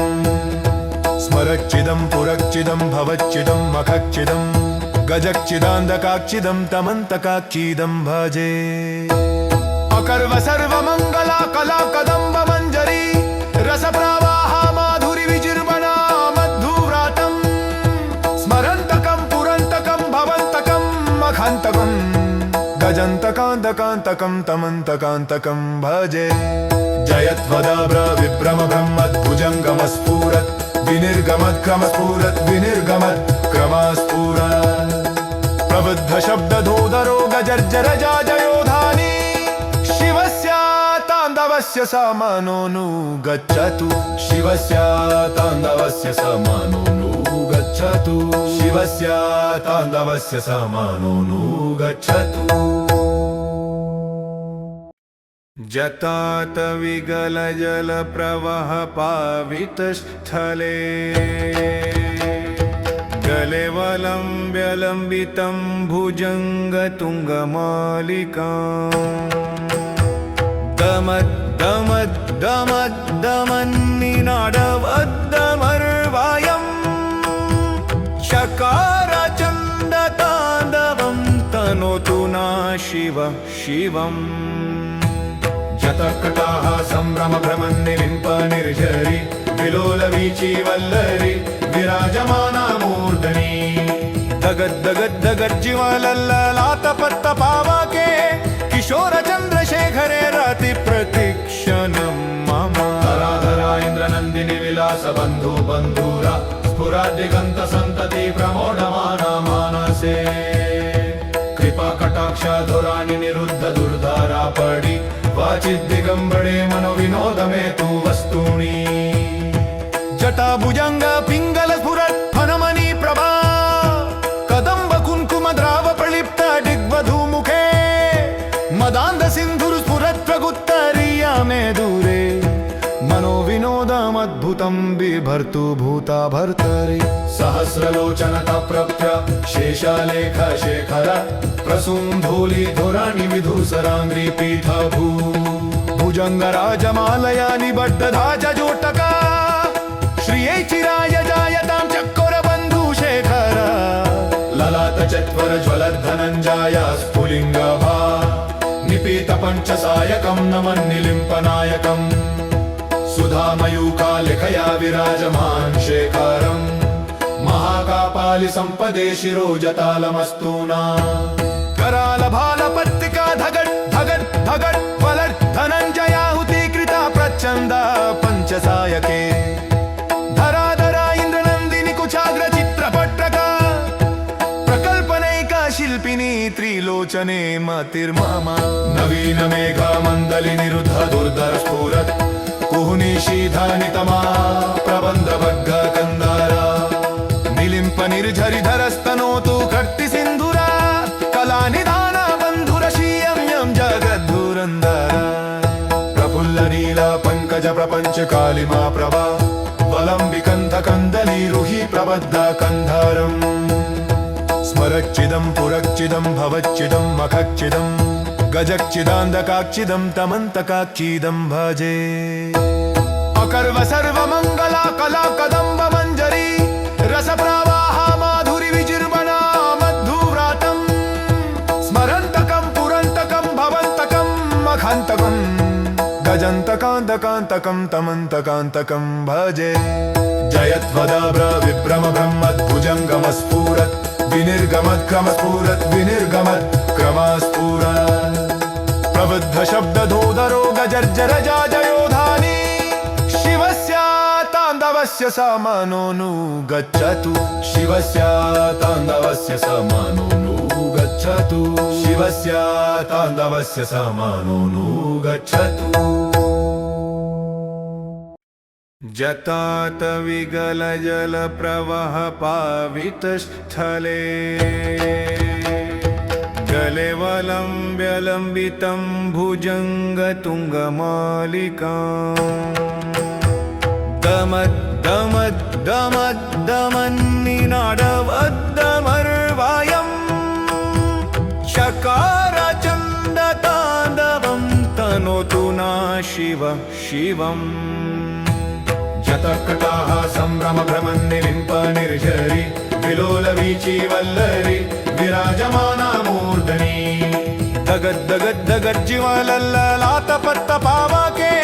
स्मरच्चिदं पुरच्चिदं भवच्चिदं मखच्चिदं गजच्चिदान्धकाच्चिदं तमन्तकाच्चिदं भजे अकर्व सर्वमङ्गला कला कदम्ब मञ्जरी रस प्रवाह माधुरि विजिर्वणा मधुव्रातं स्मरन्तकं पुरन्तकं भवन्तकं मखान्तकं गजन्तकान्तकान्तकं तमन्तकान्तकं भजे जयत्वदाब्र विभ्रम ब्रह्मद्भुजङ्गमस्फुरत् विनिर्गमत् क्रमस्फुरत् विनिर्गमत् क्रमस्फुरत् प्रबुद्ध शब्दधोदरो गजर्जर जाजयोधानि शिवस्य ताण्डवस्य समानोऽनुगच्छतु शिवस्य ताण्डवस्य समानोऽनुगच्छतु शिवस्य ताण्डवस्य समानोऽनुगच्छतु जतात विगल जल प्रवाह पावितस्थले गले वलम्ब्य लम्बितं भुजंग तुंगमालिकां दमद् दमद् दमद् दमन्निनादवद्दमर्वायं चकार चण्डताण्डवं तनोतु नः शिव शिवम् जतकटाः संभ्रम भ्रमन्निलिम्प निर्झरि विलोल वीची वल्लरि विराजमाना मूर्धनि दगद् दगद् दगद् जीवलल्ललात पत्त पावके किशोर चन्द्रशेखरे रति प्रतीक्षणं मम धराधरा इन्द्रनन्दिनी विलास बन्धु बन्धुरा स्फुरद्दिगन्त सन्तति प्रमोढमाना मानसे कृपा कटाक्ष धुराणि निरुद्ध दुर्धारा पडि वाचिद् दिगंबरे मनो विनोद में तु वस्तूनि जटा भुजंग पिंगल स्फुरत् फनमणि प्रभा कदंब कुंकुम द्राव प्रलिप्त दिग्वधू मुखे मदान्ध सिंधुर स्फुरत् प्रगुत्तरिया मे दूरे मनो विनोदमद्भुतं बिभर्तु भूता भर्तरि सहस्रलोचनता प्रप्य शेषालेख शेखर प्रसून्धूली धुराणि विधुसराङ्ग्री पीठा भू भुजंग राजमालया निबद्धधा जोटका श्रियै चिराय जायतां चकोर बन्धु शेखर ललाट चत्वर ज्वलद्धनञ्जय स्फुलिङ्गभा निपीत पंचसायकं नमन्निलिम्पनायकं सुधामयूखा लेखया विराजमान शेखरं महाकापालि संपदे शिरोजतालमस्तु ना कराल भाल पत्तिका धगट धगट धगट पलट धनंजयाहुति कृता प्रचंड पंचसायके धराधरा इंद्रनंदिनी कुचाग्र चित्रपट्टका प्रकल्पनैका शिल्पिनी त्रिलोचने मतिर्ममा नवीन मेघा मंदलि निरुद्ध दुर्धर स्फुरत् कुहुनी शीधानितमा प्रबंध भग्ग कंदारा निलिंप निर्झरि धरस्तनोतु कर्ति सिंधुरा कला निधान बंधुर शीयम्यं जगद्धुरंदरा प्रफुल्ल नीला पंकज प्रपंच कालिमा प्रभा वलंबिकंध कंदली रुहि प्रबद्ध कंधारम् स्मरच्चिदं पुरच्चिदं भवच्चिदं मखच्चिदं गजच्चिदान्धकाच्चिदं तमन्तकाच्चिदं भजे अकर्व सर्वमङ्गला कला कदम्ब मञ्जरी रस प्रवाह माधुरि विजिर्वणा मधुव्रातं स्मरन्तकं पुरन्तकं भवन्तकं मखान्तकं गजन्तकान्तकान्तकं तमन्तकान्तकं भजे जयत्वदाब्र विभ्रम ब्रह्मद्भुजङ्गमस्फुरत् विनिर्गमत् क्रमस्फुरत् विनिर्गमत् क्रमस्फुरत् प्रबुद्ध शब्दधोदरो गजर्जर जाजयोधानि शिवस्य ताण्डवस्य ताण्डवस्य समानोऽनुगच्छतु शिवस्य ताण्डवस्य समानोऽनुगच्छतु शिवस्य ताण्डवस्य समानोऽनुगच्छतु जतात विगलजलप्रवह पावितस्थले गलेवलम्ब्यलम्बितं भुजङ्गतुङ्गमालिकां चकारचण्डताण्डवं तनोतु नः शिव शिवम् जतकटाः सम्भ्रमभ्रमन्निलिम्प निर्झरि विलोलवीची वल्लरि विराजमाना मूर्धनि दगद्दगद्दगज्जिवलल्ललातपत्तपावके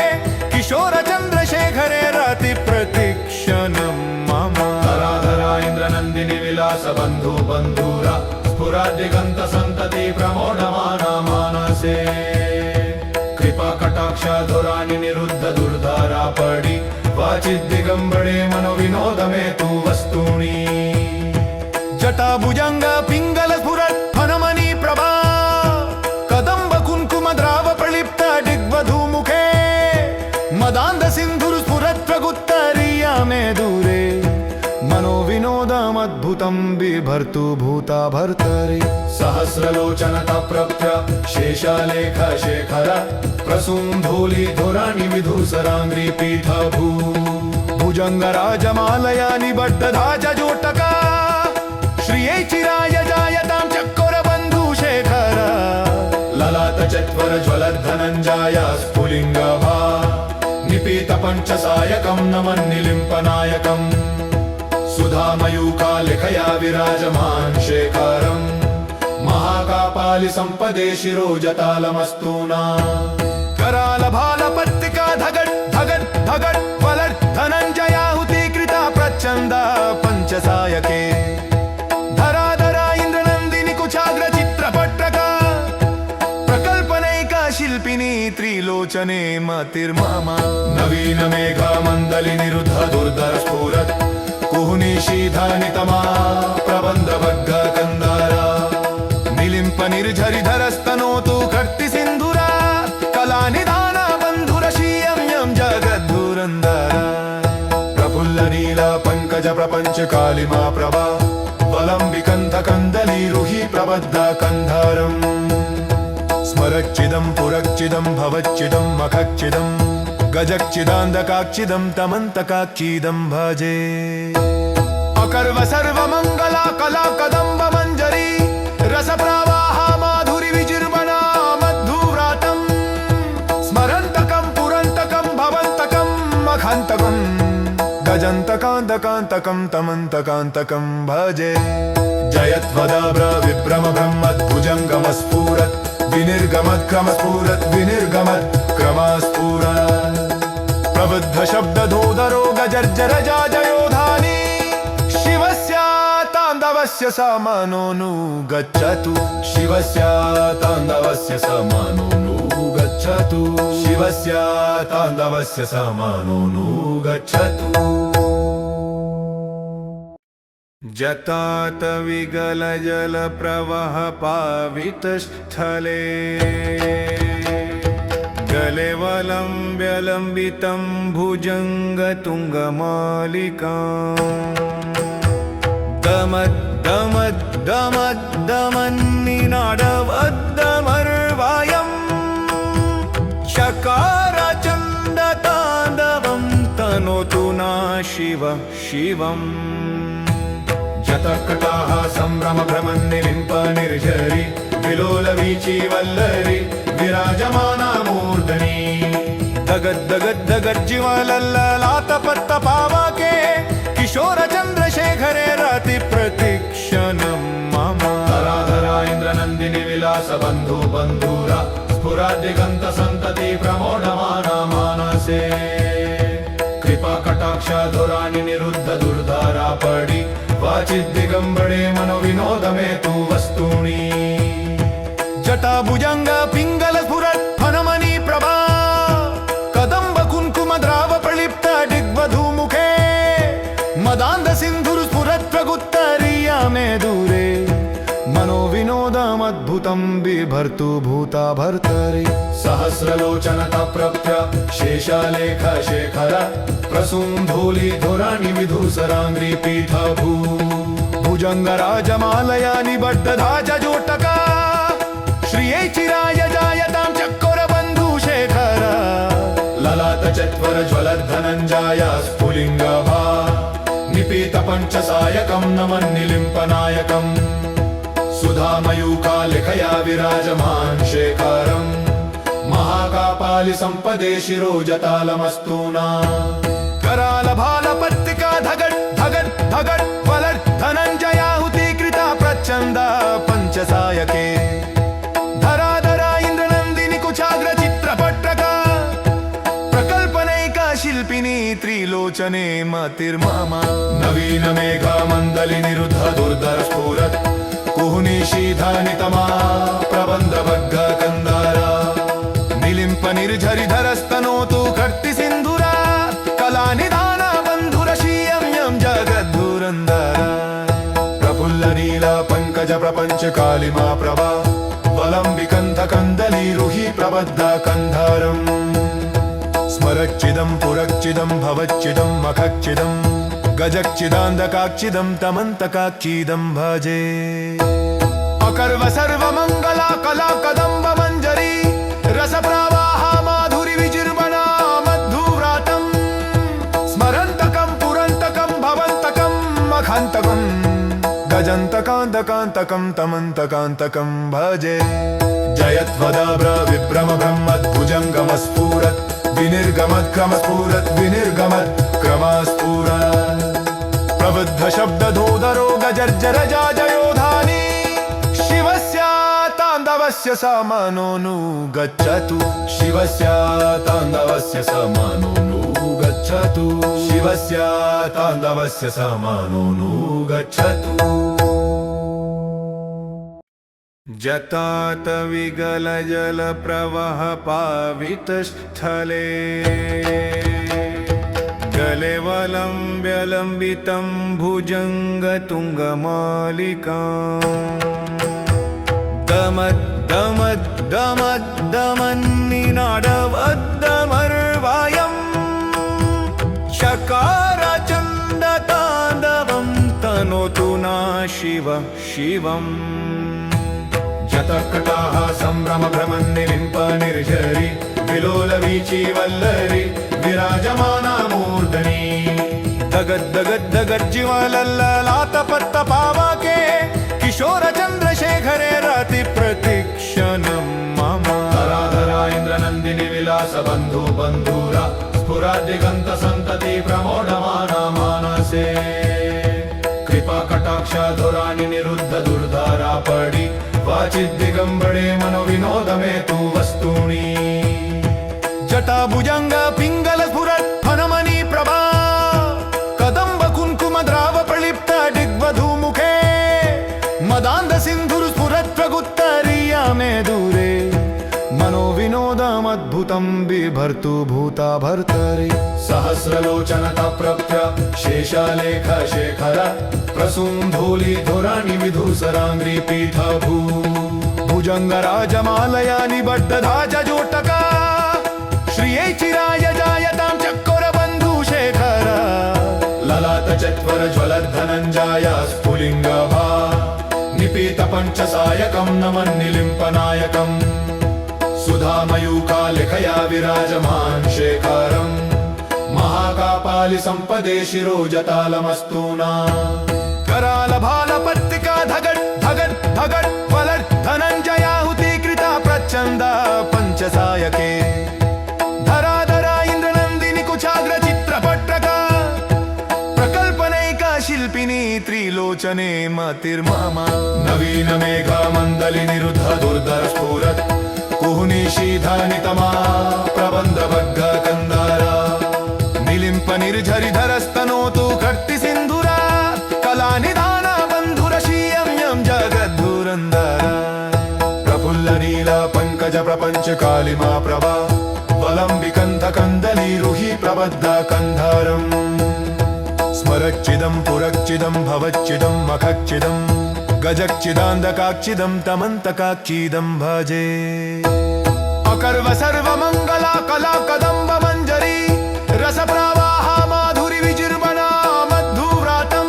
किशोर चन्द्रशेखरे रति प्रतिक्षणं मम धराधरा इन्द्रनन्दिनि विलास बन्धु बन्धुरा स्फुरादिगन्त सन्तति प्रमोढमाना मानसे कृपा कटाक्ष धुराणि निरुद्ध दुर्धारा पडि वाचिद्दिगम्बरे मनोविनोदमे तु वस्तूनि जटा भुजंग पिंगल स्फुरत् फनमणि प्रभा कदम्ब कुङ्कुम द्राव प्रलिप्त दिग्वधूमुखे मदान्ध सिन्धुर स्फुरत् प्रगुत्तरीया मे दूरे मनोविनोदमद्भुतं बिभर्तु भूता भर्तरि सहस्रलोचनता प्रप्य शेषालेख शेखर प्रसून्धूलि धुराणि विधूसराङ्ग्रि पीठभू भुजङ्गराजमालया निबद्धधाज जोटका श्रियै चिराय जायतां चकोरबन्धुशेखर ललाट चत्वर ज्वलद्धनञ्जय स्फुलिङ्गभा निपीत पञ्चसायकं नमन्निलिम्पनायकम् सुधामयूखालिखया विराजमान् शेखरम् महाकापालि सम्पदे शिरोजतालमस्तु नः कराल भालपत्तिका धगट् धगट् धगट् वलट् धनञ्जयाहुतिकृता प्रचण्ड पञ्चसायके धराधरा इन्द्रनन्दिनि कुचाग्र चित्रपट्टका प्रकल्पनैका शिल्पिनी त्रिलोचने मतिर्मम नवीन मेघमण्डलि निरुद्ध दुर्धर स्फुरत् कुहुनिशीधानितमा प्रबन्धभग्ग कन्दारा निलिम्प निर्झरिधरस्तनोतु कर्ति सिन्धुरा कलानिधान बन्धुरशीयं यं जगद्धुरन्धर प्रफुल्ल नीला पङ्कज प्रपञ्च कालिमा प्रभा वलम्बिकन्थ कन्दलीरुहि प्रबद्ध कन्धारम् स्मरच्चिदं पुरच्चिदं भवच्चिदं मखच्चिदं गजच्चिदान्धकाच्चिदं तमन्तकाच्चिदं भजे अकर्व सर्वमङ्गला कला कदम्ब मञ्जरी रसप्रवाह माधुरि विजृम्भणा मधुव्रातं स्मरन्तकं पुरन्तकं भवन्तकं मखान्तकं गजन्तकान्तकान्तकं तमन्तकान्तकं भजे जयत्वदाब्र विभ्रम ब्रह्मद्भुजङ्गमस्फुरत् विनिर्गमत् क्रमस्फुरत् विनिर्गमत् क्रमस्फुरत् प्रबुद्ध शब्दधोदरो गजर्जर जाजयोधानि शिवस्य ताण्डवस्य समानोऽनुगच्छतु शिवस्य ताण्डवस्य समानोऽनुगच्छतु शिवस्य ताण्डवस्य समानोऽनुगच्छतु जतात विगलजलप्रवह पावितस्थले गलेवलम्ब्यलम्बितं भुजङ्गतुङ्गमालिकां दमद्दमद्दमद्दमन्निनादवद्दमर्वायं चकारचण्डताण्डवं तनोतु नः शिव शिवम् जतकटाः सम्भ्रमभ्रमन्निलिम्प निर्झरि विलोलवीची वल्लरि विराजमाना मूर्धनि दगद्दगद्दगज्जिवलल्ललातपत्तपावके किशोर चन्द्रशेखरे रति प्रतिक्षणं मम धराधरा इन्द्रनन्दिनि विलास बन्धु बन्धुरा स्फुरादिगन्त सन्तति प्रमोढमाना मानसे कृपा कटाक्ष धुराणि निरुद्ध दुर्धारा पडि वाचिद्दिगम्बरे मनोविनोदमे तु वस्तूनि जटा भुजंग पिंगल स्फुरत् फनमणि प्रभा कदम्ब कुङ्कुम द्राव प्रलिप्त दिग्वधूमुखे बिभर्तु भूता भर्तरि सहस्रलोचनता प्रप्य शेषालेख शेखर प्रसून्धूलिधुराणि विधूसराङ्घ्रि पीठा भुजङ्गराजमालयानि बद्धधाज जोटका श्रियै चिराय जायतां चकोरबन्धुशेखर ललाट चत्वर ज्वलद्धनञ्जय स्फुलिङ्गभा निपीत पञ्चसायकं नमन्निलिम्पनायकम् सुधामयूखालिकया विराजमान् शेखरम् महाकापालि सम्पदे शिरोजतालमस्तूना करालभालपत्तिका धगट् धगट् धगट् फलट् धनञ्जयाहुति कृता प्रच्छन्दा पञ्चसायके धराधरा इन्द्रनन्दिनि कुचाग्र चित्रपट्टका प्रकल्पनैका शिल्पिनी त्रिलोचने मतिर्मम नवीन मेघा मण्डली निरुद्ध दुर्धर स्फुरत् कुहुनी शीधानितमा प्रबन्ध भग्ग कन्दारा निलिम्प निर्झरिधरस्तनोतु कर्ति सिन्धुरा कलानिधान बन्धुरशीयं यं जगद्धुरन्धर प्रफुल्ल नील पङ्कज प्रपञ्च कालिमा प्रभा वलम्बिकन्ध कन्दली रुहि प्रबद्ध कन्धारम् स्मरच्चिदं पुरच्चिदं भवच्चिदं मखच्चिदं गजच्चिदान्धकाच्चिदं तमन्तकाच्चिदं भजे अकर्व सर्वमङ्गला कला कदम्ब मञ्जरी रसप्रवाह माधुरि विजिर्वणा मधुव्रातं स्मरन्तकं पुरन्तकं भवन्तकं मखान्तकं गजन्तकान्तकान्तकं तमन्तकान्तकं भजे जयध्वदाब्र विभ्रम ब्रह्मद्भुजङ्गमस्फुरत् विनिर्गमत्क्रमस्फुरत् विनिर्गमत् क्रमस्फुरत् प्रबुद्ध शब्दधोदरो गजर्जर जाजयोधानि शिवस्य ताण्डवस्य समानोऽनुगच्छतु शिवस्य ताण्डवस्य समानोऽनुगच्छतु शिवस्य ताण्डवस्य समानोऽनुगच्छतु जतात विगलजल प्रवह पावितस्थले गले वलम्ब्यलम्बितं भुजङ्गतुङ्गमालिकाम् दमद्दमद्दमद्दमन्निनादवद्दमर्वायम् चकारचण्डताण्डवं तनोतु नः शिव शिवम् जतकटाः सम्भ्रम भ्रमन्निलिम्प निर्झरि विलोलवीचि वल्लरि विराजमाना मूर्धनि दगद्दगद्दगज्जिवलल्ललातपत्तपावके किशोर चन्द्रशेखरे रति प्रतिक्षणं मम धराधरा इन्द्रनन्दिनि विलास बन्धु बन्धुरा स्फुरद्दिगन्त सन्तति प्रमोढमाना मानसे कृपा कटाक्ष धुराणि निरुद्ध दुर्धारा पडि वाचिद्दिगम्बरे मनोविनोद मे तु वस्तूनि जटा भुजङ्ग पिङ्गल स्फुरत् फनमणि प्रभा कदम्ब कुङ्कुम द्राव प्रलिप्त दिग्वधूमुखे मदान्ध सिन्धुर स्फुरत् प्रगुत्तरीया मे दूरे मनोविनोदमद्भुतं बिभर्तु भूता भर्तरि सहस्रलोचनता प्रप्य शेषालेख शेखर प्रसून्धूलिधुराणि विधूसराङ्घ्रि पीठा भुजङ्गराजमालयानि बद्धधाज जोटका श्रियै चिराय जायतां चकोरबन्धुशेखर ललाट चत्वर ज्वलद्धनञ्जय स्फुलिङ्गभा निपीत पञ्चसायकं नमन्निलिम्पनायकम् सुधामयूखालिकया विराजमान् शेखरम् महाकापालि सम्पदे शिरोजतालमस्तूना करालभालपत्तिका धगट् धगट् धगट् फलट् धनञ्जयाहुति कृता प्रच्छन्दा पञ्चसायके धराधरा इन्द्रनन्दिनि कुचाग्र चित्रपट्टका प्रकल्पनैका शिल्पिनी त्रिलोचने मतिर्मम नवीन मेघा मण्डली निरुद्ध दुर्धर स्फुरत् कुहुनी शीधानितमा प्रबन्ध भग्ग कन्दारा निलिम्प निर्झरिधरस्तनोतु कर्ति सिन्धुरा कलानिधान बन्धुरशीयं यं जगद्धुरन्धर प्रफुल्ल नील पङ्कज प्रपञ्च कालिमा प्रभा वलम्बिकन्ध कन्दली रुहि प्रबद्ध कन्धारम् स्मरच्चिदं पुरच्चिदं भवच्चिदं मखच्चिदं गजच्चिदान्धकाक्षिदं तमन्तकाक्षिदं भजे अकर्व सर्वमङ्गला कला कदम्ब मञ्जरी रसप्रवाह माधुरि विजृम्भणा मधुव्रातं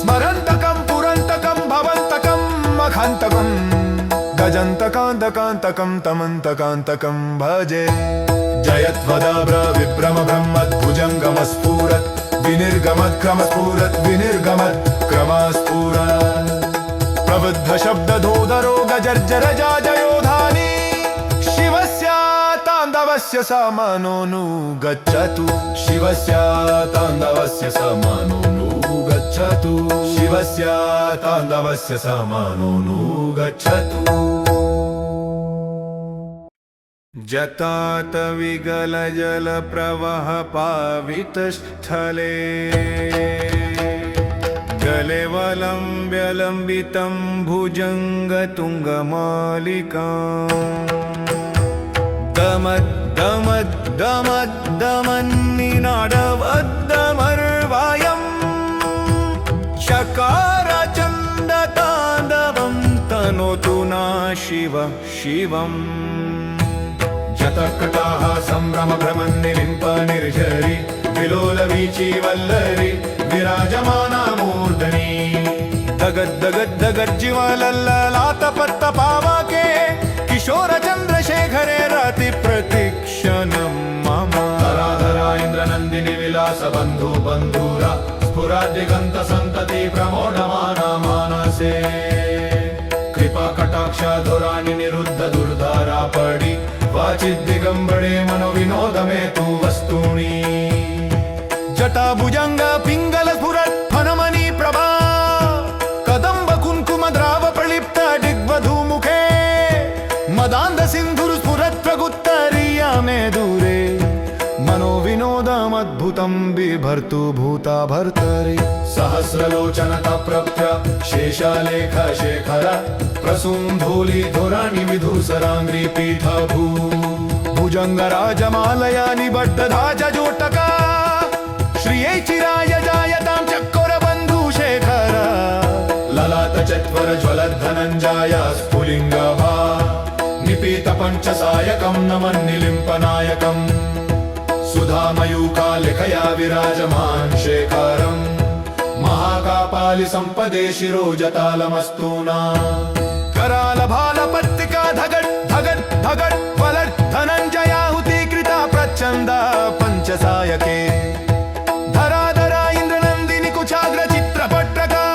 स्मरन्तकं पुरन्तकं भवन्तकं मखान्तकं गजन्तकान्तकान्तकं तमन्तकान्तकं भजे जयत्वदाब्र विभ्रम ब्रह्मद्भुजङ्गमस्फुरत् विनिर्गमत् क्रमस्फुरत् विनिर्गमत् क्रमस्फुरत् प्रबुद्ध शब्दधोदरो गजर्जर जाजयोधानि शिवस्य ताण्डवस्य समानोऽनुगच्छतु शिवस्य ताण्डवस्य समानोऽनुगच्छतु शिवस्य ताण्डवस्य समानोऽनुगच्छतु जतात विगलजल प्रवाह पावितस्थले गलेवलम्ब्यलम्बितं भुजङ्गतुङ्गमालिकाम् दमद्दमद्दमद्दमन्निनादवद्दमर्वायम् चकार चण्डताण्डवं तनोतु न शिव शिवम् जतकटाः सम्भ्रम भ्रमन्निलिम्प निर्झरि विलोलवीची वल्लरि विराजमाना मूर्धनि दगद्दगद्दगज्जिवलल्ललातपत्त पावके किशोर चन्द्रशेखरे रति प्रतीक्षणं मम धराधरा इन्द्रनन्दिनि विलास बन्धु बन्धुरा स्फुरादिगन्त सन्तति प्रमोढमाना मानसे कृपा कटाक्ष धुराणि निरुद्ध दुर्धारा पडि वाचिद्दिगम्बरे मनोविनोद मे तु वस्तूनि जटा भुजंग पिंगल स्फुरत् फनमणि प्रभा कदम्ब कुङ्कुम द्राव प्रलिप्त दिग्वधूमुखे मदान्ध सिन्धुर स्फुरत् प्रगुत्तरीया मे दूरे मनोविनोदमद्भुतं बिभर्तु भूता भर्तरि सहस्रलोचनता प्रप्य शेषालेख शेखर प्रसून्धूलि धुराणि विधुसराङ्ग्रि पीठभू भुजङ्गराजमालया निबद्धधाज जोटका श्रियै चिराय जायतां चकोर बन्धुशेखर ललाट चत्वर ज्वलद्धनञ्जय स्फुलिङ्गभा निपीत पञ्चसायकं नमन्निलिम्पनायकम् सुधामयूकालिकया विराजमान् शेखरम् महाकापालि सम्पदे शिरोजतालमस्तूना कराल भाल पत्रिका धगट् धगट् धगट् वलट् धनञ्जयाहुति कृता प्रचण्ड पञ्चसायके धराधरा इन्द्रनन्दिनि कुचाग्र चित्रपट्टका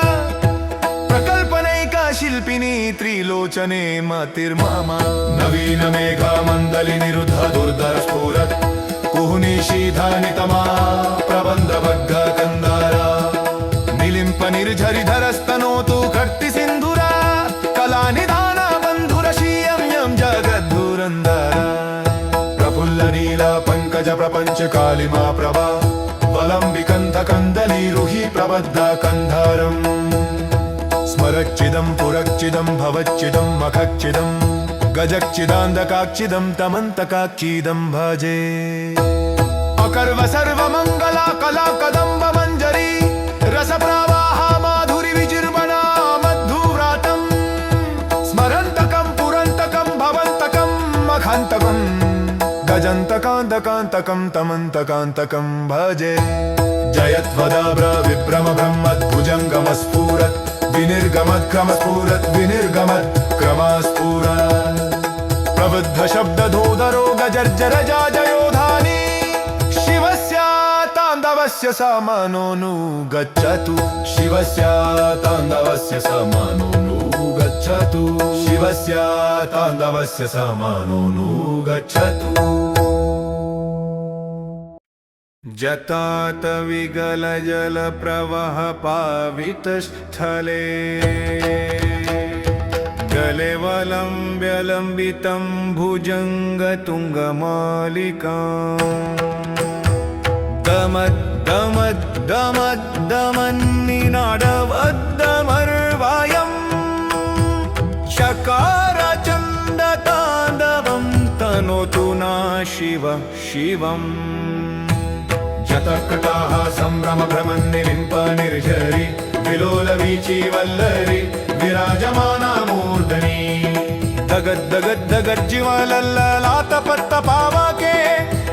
प्रकल्पनैका शिल्पिनी त्रिलोचने मतिर्मम नवीन मेघा मण्डलि निरुद्ध दुर्धर स्फुरत् कुहुनिशीधानितमा प्रबन्ध भग्ग कन्दारा निलिम्प निर्झरि धरस्तनोतु कर्ति सिन्धुरा कलानिधान बन्धुरशीयं यं जगद्धुरन्धर प्रफुल्ल नील पङ्कज प्रपञ्च कालिमा प्रभा वलम्बिकन्थ कन्दलीरुहि प्रबद्ध कन्धरम् स्मरच्चिदं पुरच्चिदं भवच्चिदं मखच्चिदं गजच्चिदान्धकाक्षिदं तमन्तकाक्षिदं भजे अकर्व सर्वमङ्गला कला कदम्ब मञ्जरी रसप्रवाह माधुरि विजृम्भणा मधुव्रातं स्मरन्तकं पुरन्तकं भवन्तकं मखान्तकं गजन्तकान्तकान्तकं तमन्तकान्तकं भजे जयत्वदाब्र विभ्रम ब्रह्मद्भुजङ्गमस्फुरत् विनिर्गमत् क्रमस्फुरत् विनिर्गमत् क्रमस्फुरत् प्रबुद्ध शब्दधोदरो गजर्जर जाजयोधानि शिवस्य ताण्डवस्य समानोऽनुगच्छतु शिवस्य ताण्डवस्य समानोऽनुगच्छतु शिवस्य ताण्डवस्य समानोऽनुगच्छतु जतात विगलजल प्रवाह पावितस्थले गलेवलम्ब्यलम्बितं भुजङ्गतुङ्गमालिकाम् दमद्दमद्दमद्दमन्निनादवद्दमर्वायम् चकार चण्डताण्डवं तनोतु न शिव शिवम् शतकटाः सम्भ्रम भ्रमन्निलिम्प निर्झरि विलोलवीची वल्लरि विराजमाना मूर्धनि दगद्दगद्दगज्जिवलल्ललातपत्त पावके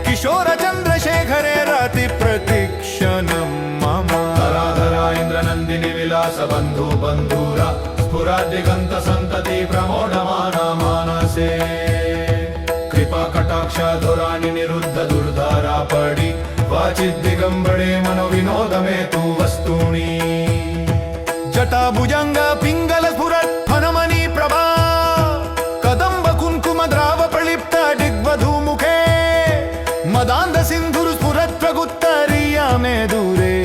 किशोर चन्द्रशेखरे रति प्रतिक्षणं मम धराधरा इन्द्रनन्दिनि विलास बन्धु बन्धुरा स्फुरादिगन्त सन्तति प्रमोढमाना मानसे कृपा कटाक्ष धुराणि निरुद्ध दुर्धारा पडि वाचिद्दिगम्बरे मनो विनोदमे तु वस्तूनि जटा भुजंग पिंगल स्फुरत् फनमणि प्रभा कदम्ब कुङ्कुम द्राव प्रलिप्त दिग्वधूमुखे मदान्ध सिन्धुर स्फुरत् प्रगुत्तरीया मे दूरे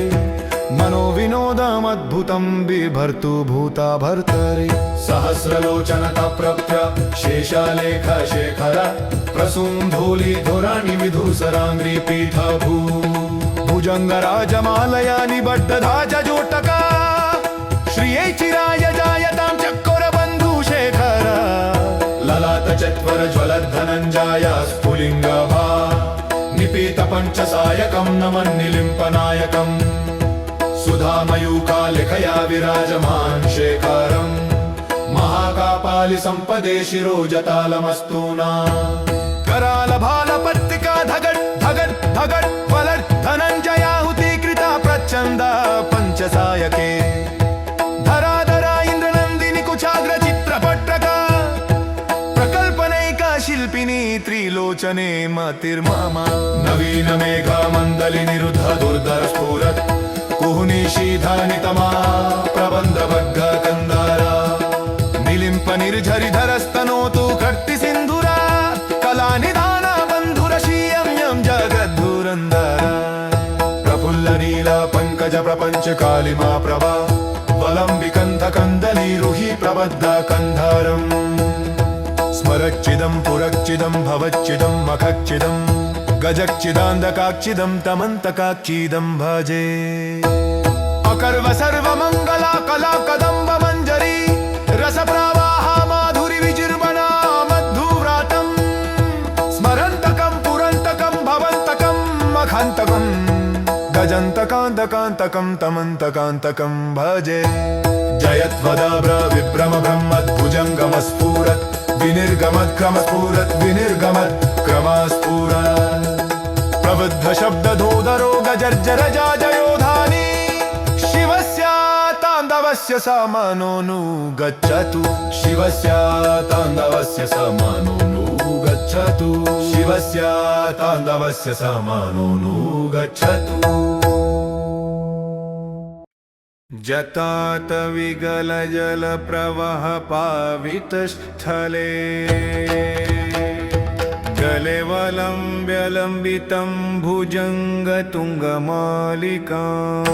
मनो विनोदमद्भुतं बिभर्तु भूता भर्तरि सहस्रलोचनता प्रप्य शेषालेख शेखर प्रसून्धूलि धुराणि विधूसराङ्ग्रि पीठा भुजंग राजमालया निबद्धधाज जोटका श्रियै चिराय जायतां चकोर बन्धु शेखर ललाट चत्वर ज्वलद्धनञ्जय स्फुलिङ्गभा निपीत पञ्चसायकं नमन्निलिम्पनायकम् सुधामयूखालिखया विराजमान् शेखरम् महाकापालि सम्पदे शिरोजतालमस्तूना कराल भाल पत्रिका धगट धगट धगट वलट धनञ्जयाहुति कृता प्रचण्ड पञ्चसायके धराधरा इन्द्रनन्दिनि कुचाग्र चित्रपट्टका प्रकल्पनैका शिल्पिनी त्रिलोचने मतिर्मम नवीन मेघा मण्डली निरुद्ध दुर्धर स्फुरत् कुहुनिशीधानितमा प्रबन्ध भग्ग कन्दारा निलिम्प निर्झरिधरस्तनोतु कर्ति सिन्धुरा कलानिधान बन्धुरशीयं यं जगद्धुरन्धर प्रफुल्ल नील पङ्कज प्रपञ्च कालिमा प्रभा वलम्बिकन्ध कन्दली रुहि प्रबद्ध कन्धारम् स्मरच्चिदं पुरच्चिदं भवच्चिदं मखच्चिदं गजच्चिदान्धकाच्चिदं तमन्तकाच्चिदं भजे अकर्व सर्वमङ्गला कला कदम्ब मञ्जरी रसप्रवाह माधुरि विजिर्वना मधुव्रातं स्मरन्तकं पुरन्तकं भवन्तकं मखान्तकं गजन्तकान्तकान्तकं तमन्तकान्तकं भजे जयत्वदाब्र विभ्रम ब्रह्मद्भुजङ्गमस्फुरत् विनिर्गमत् क्रमस्फुरत् विनिर्गमत् क्रमस्फुरत् प्रबुद्ध शब्दधोदरो गजर्जर जाजयोधानि शिवस्य ताण्डवस्य समानोऽनुगच्छतु शिवस्य ताण्डवस्य समानोऽनुगच्छतु शिवस्य ताण्डवस्य समानोऽनुगच्छतु जतात विगल जल प्रवाह पावितस्थले गले वलम्ब्यलम्बितं भुजङ्ग तुङ्गमालिकाम्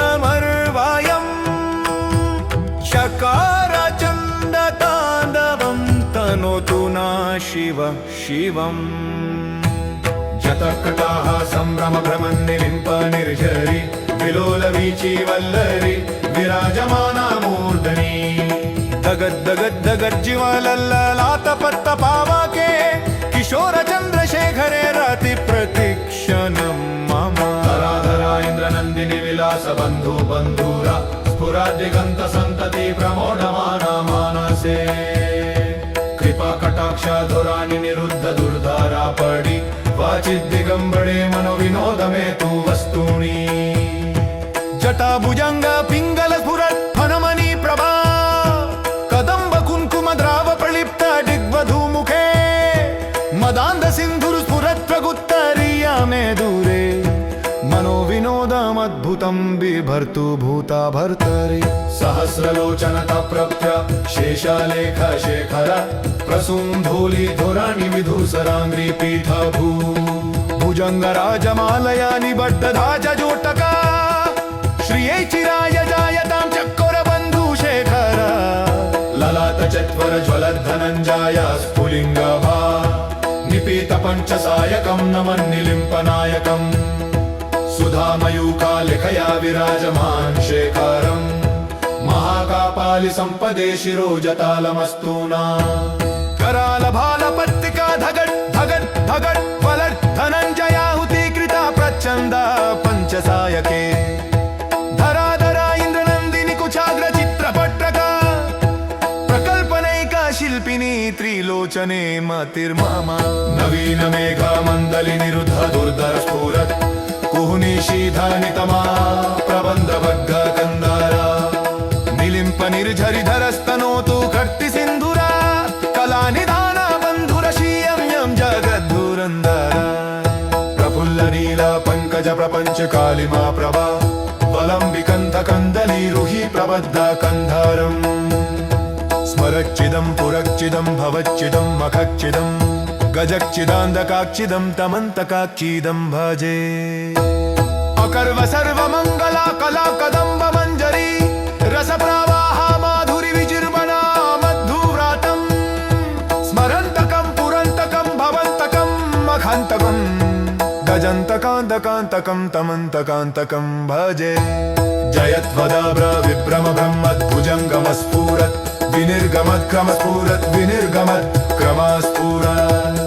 दमद्दमद्दमद्दमन्निनादवद्दमर्वायम् चकार चण्डताण्डवं तनोतु न शिव शिवम् शतकटाः सम्भ्रम भ्रमन्निलिम्प निर्झरि विलोलवीची वल्लरि विराजमाना मूर्धनि दगद्दगद्दगज्जिवलल्ललातपत्त पावके किशोर चन्द्रशेखरे रति प्रतिक्षणं मम धराधरा इन्द्रनन्दिनि विलास बन्धु बन्धुरा स्फुरादिगन्त सन्तति प्रमोढमाना मानसे कृपा कटाक्ष धुराणि निरुद्ध दुर्धारा पडि वाचिद्दिगम्बरे मनो विनोदमे तु वस्तूनि जटा भुजंग पिंगल स्फुरत् फनमणि प्रभा कदम्ब कुङ्कुम द्राव प्रलिप्त दिग्वधूमुखे मदान्ध सिन्धुर स्फुरत् प्रगुत्तरीया मे दूरे मनो विनोदमद्भुतं बिभर्तु भूता भर्तरि सहस्रलोचनता प्रप्य शेषालेख शेखर प्रसून्धूलि धुराणि विधूसराङ्ग्रि पीठा भुजंग राजमालया निबद्धधाज जोटका श्रियै चिराय जायतां चकोर बन्धु शेखर ललाट चत्वर ज्वलद्धनञ्जय स्फुलिङ्गभा निपीत पञ्चसायकं नमन्निलिम्पनायकम् सुधामयूखालिखया विराजमान् शेखरम् महाकापालि सम्पदे शिरोजतालमस्तूना कराल भाल पत्तिका धगट धगट धगट वलट धनंजयाहुति कृता प्रचंड पंचसायके धराधरा इंद्रनंदिनी कुचाग्र चित्रपट्टका प्रकल्पनैका शिल्पिनी त्रिलोचने मतिर्मम नवीन मेघा मंदलि निरुद्ध दुर्धर स्फुरत् कुहुनी शीधानितमा प्रबंध भग्ग कंदारा निलिंप निर्झरि धरस्तनोतु कर्ति सिंधुरा कला निधान बंधुरशीयं यं जगद्धुरंदरा प्रफुल्ल नीला पंकज प्रपंच कालिमा प्रभा वलंबिकंथ कंदली रुहि प्रबद्ध कंधारम् स्मरच्चिदं पुरच्चिदं भवच्चिदं मखच्चिदं गजच्चिदान्धकाच्चिदं तमन्तकाच्चिदं भजे अकर्व सर्वमङ्गला कला कदम्ब मञ्जरी रसप्रवाह माधुरि विजिर्वणा मधुव्रातं स्मरन्तकं पुरन्तकं भवन्तकं मखान्तकं गजन्तकान्तकान्तकं तमन्तकान्तकं भजे जयध्वदाभ्र विभ्रम ब्रह्मद्भुजङ्गमस्फुरत् विनिर्गमत् क्रमस्फुरत् विनिर्गमत् क्रमस्फुरत्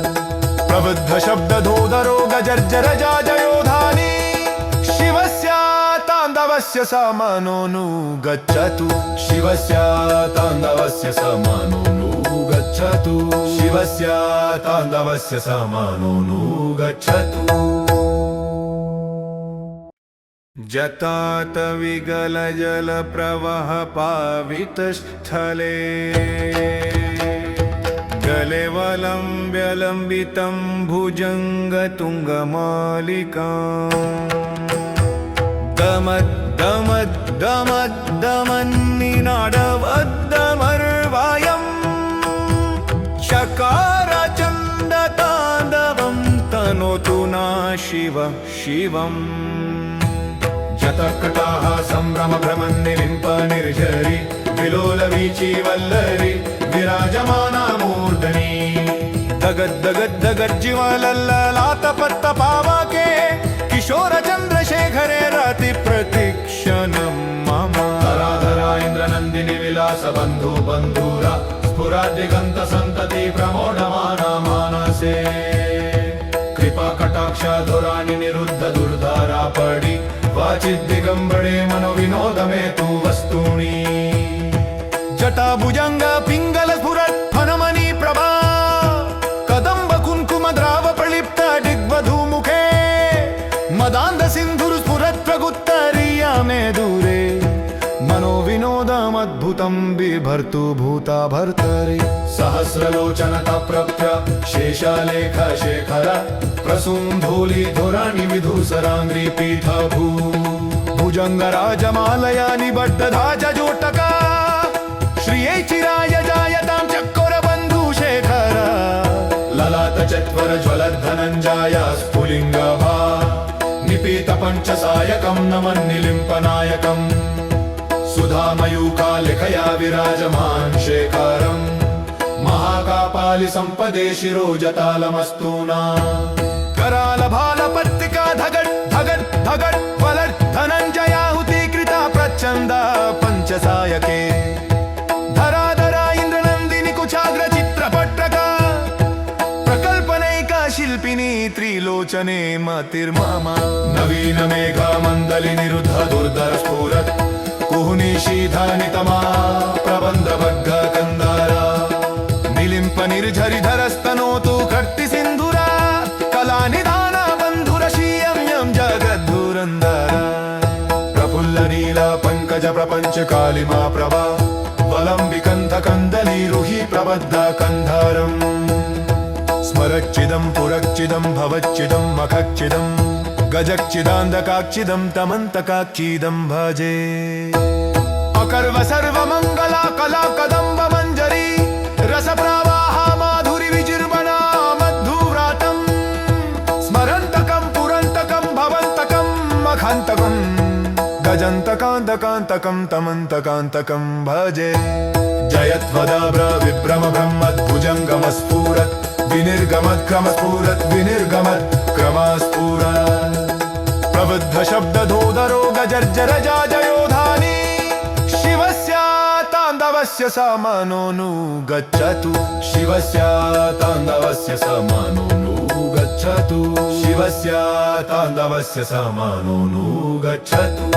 प्रबुद्ध शब्दधोदरो गजर्जर जाजयोधानि शिवस्य ताण्डवस्य समानोऽनुगच्छतु शिवस्य ताण्डवस्य समानोऽनुगच्छतु शिवस्य ताण्डवस्य समानोऽनुगच्छतु जतात विगल जल प्रवाह पावितस्थले गले वलम्ब्यलम्बितं भुजंग तुंगमालिकां दमद् दमद् दमद् दमन्निनादवद्दमर्वायं चकार चण्डताण्डवं तनोतु नः शिव शिवम् जतकटाः संभ्रम भ्रमन्निलिम्प निर्झरि विलोल वीची वल्लरि विराजमाना मूर्धनि दगद् दगद् दगद् जीवलल्ललात पत्त पावके किशोर चन्द्रशेखरे रति प्रतिक्षणं मम धराधरा इन्द्रनन्दिनी विलास बन्धु बन्धुरा स्फुरद्दिगन्त सन्तति प्रमोढमाना मानसे कृपा कटाक्ष धुराणि निरुद्ध दुर्धारा पडि वाचिद् दिगम्बरे मनो विनोद में तु वस्तूनि जटा भुजंग पिंगल स्फुरत् फनमणि प्रभा कदम्ब कुंकुम द्राव प्रलिप्त दिग्वधू मुखे मदान्ध सिन्धुर स्फुरत् प्रगुत्तरीया मे दूरे मनो विनोदमद्भुतं बिभर्तु भूता भर्तरि सहस्रलोचन तप्रभ्य शेषालेख शेखर प्रसून्धूलि धुराणि विधूसराङ्घ्रि पीठा भू भुजंग राजमालया निबद्धधाज जोटका श्रियै चिराय जायतां चकोर बन्धु शेखर ललाट चत्वर ज्वलद् धनञ्जय स्फुलिङ्गभा निपीत पंचसायकं नमन्निलिम्पनायकम् सुधामयूखालिकया विराजमान् शेखरम् महाकापालि सम्पदे शिरोजतालमस्तूना कराल भाल पत्तिका धगट धगट धगट वलट धनंजयाहुति कृता प्रचंड पंचसायके धराधरा इंद्रनंदिनी कुचाग्र चित्रपट्टका प्रकल्पनैका शिल्पिनी त्रिलोचने मतिर्मम नवीन मेघा मंदलि निरुद्ध दुर्धर स्फुरत् कुहुनी शीधानितमा प्रबंध भग्ग कंदारा निलिंप निर्झरि धरस्तनोतु कर्ति सिंधुरा कला निधान बंधुरशीयं यं जगद्धुरंदरा प्रफुल्ल नीला पंकज प्रपंच कालिमा प्रभा वलंबिकंथ कंदली रुहि प्रबद्ध कंधारम् स्मरच्चिदं पुरच्चिदं भवच्चिदं मखच्चिदं गजच्चिदान्धकाच्चिदं तमन्तकाच्चिदं भजे अकर्व सर्वमङ्गला कला कदम्ब मञ्जरी रसप्रवाह माधुरि विजिर्वणा मधुव्रातं स्मरन्तकं पुरन्तकं भवन्तकं मखान्तकं गजन्तकान्तकान्तकं तमन्तकान्तकं भजे जयध्वदाभ्र विभ्रम ब्रह्मद्भुजङ्गमस्फुरत् विनिर्गमत् क्रमस्फुरत् विनिर्गमत् क्रमस्फुरत् प्रबुद्ध शब्दधोदरो गजर्जर जाजयोधानि शिवस्य ताण्डवस्य ताण्डवस्य समानोऽनुगच्छतु शिवस्य ताण्डवस्य समानोऽनुगच्छतु शिवस्य ताण्डवस्य समानोऽनुगच्छतु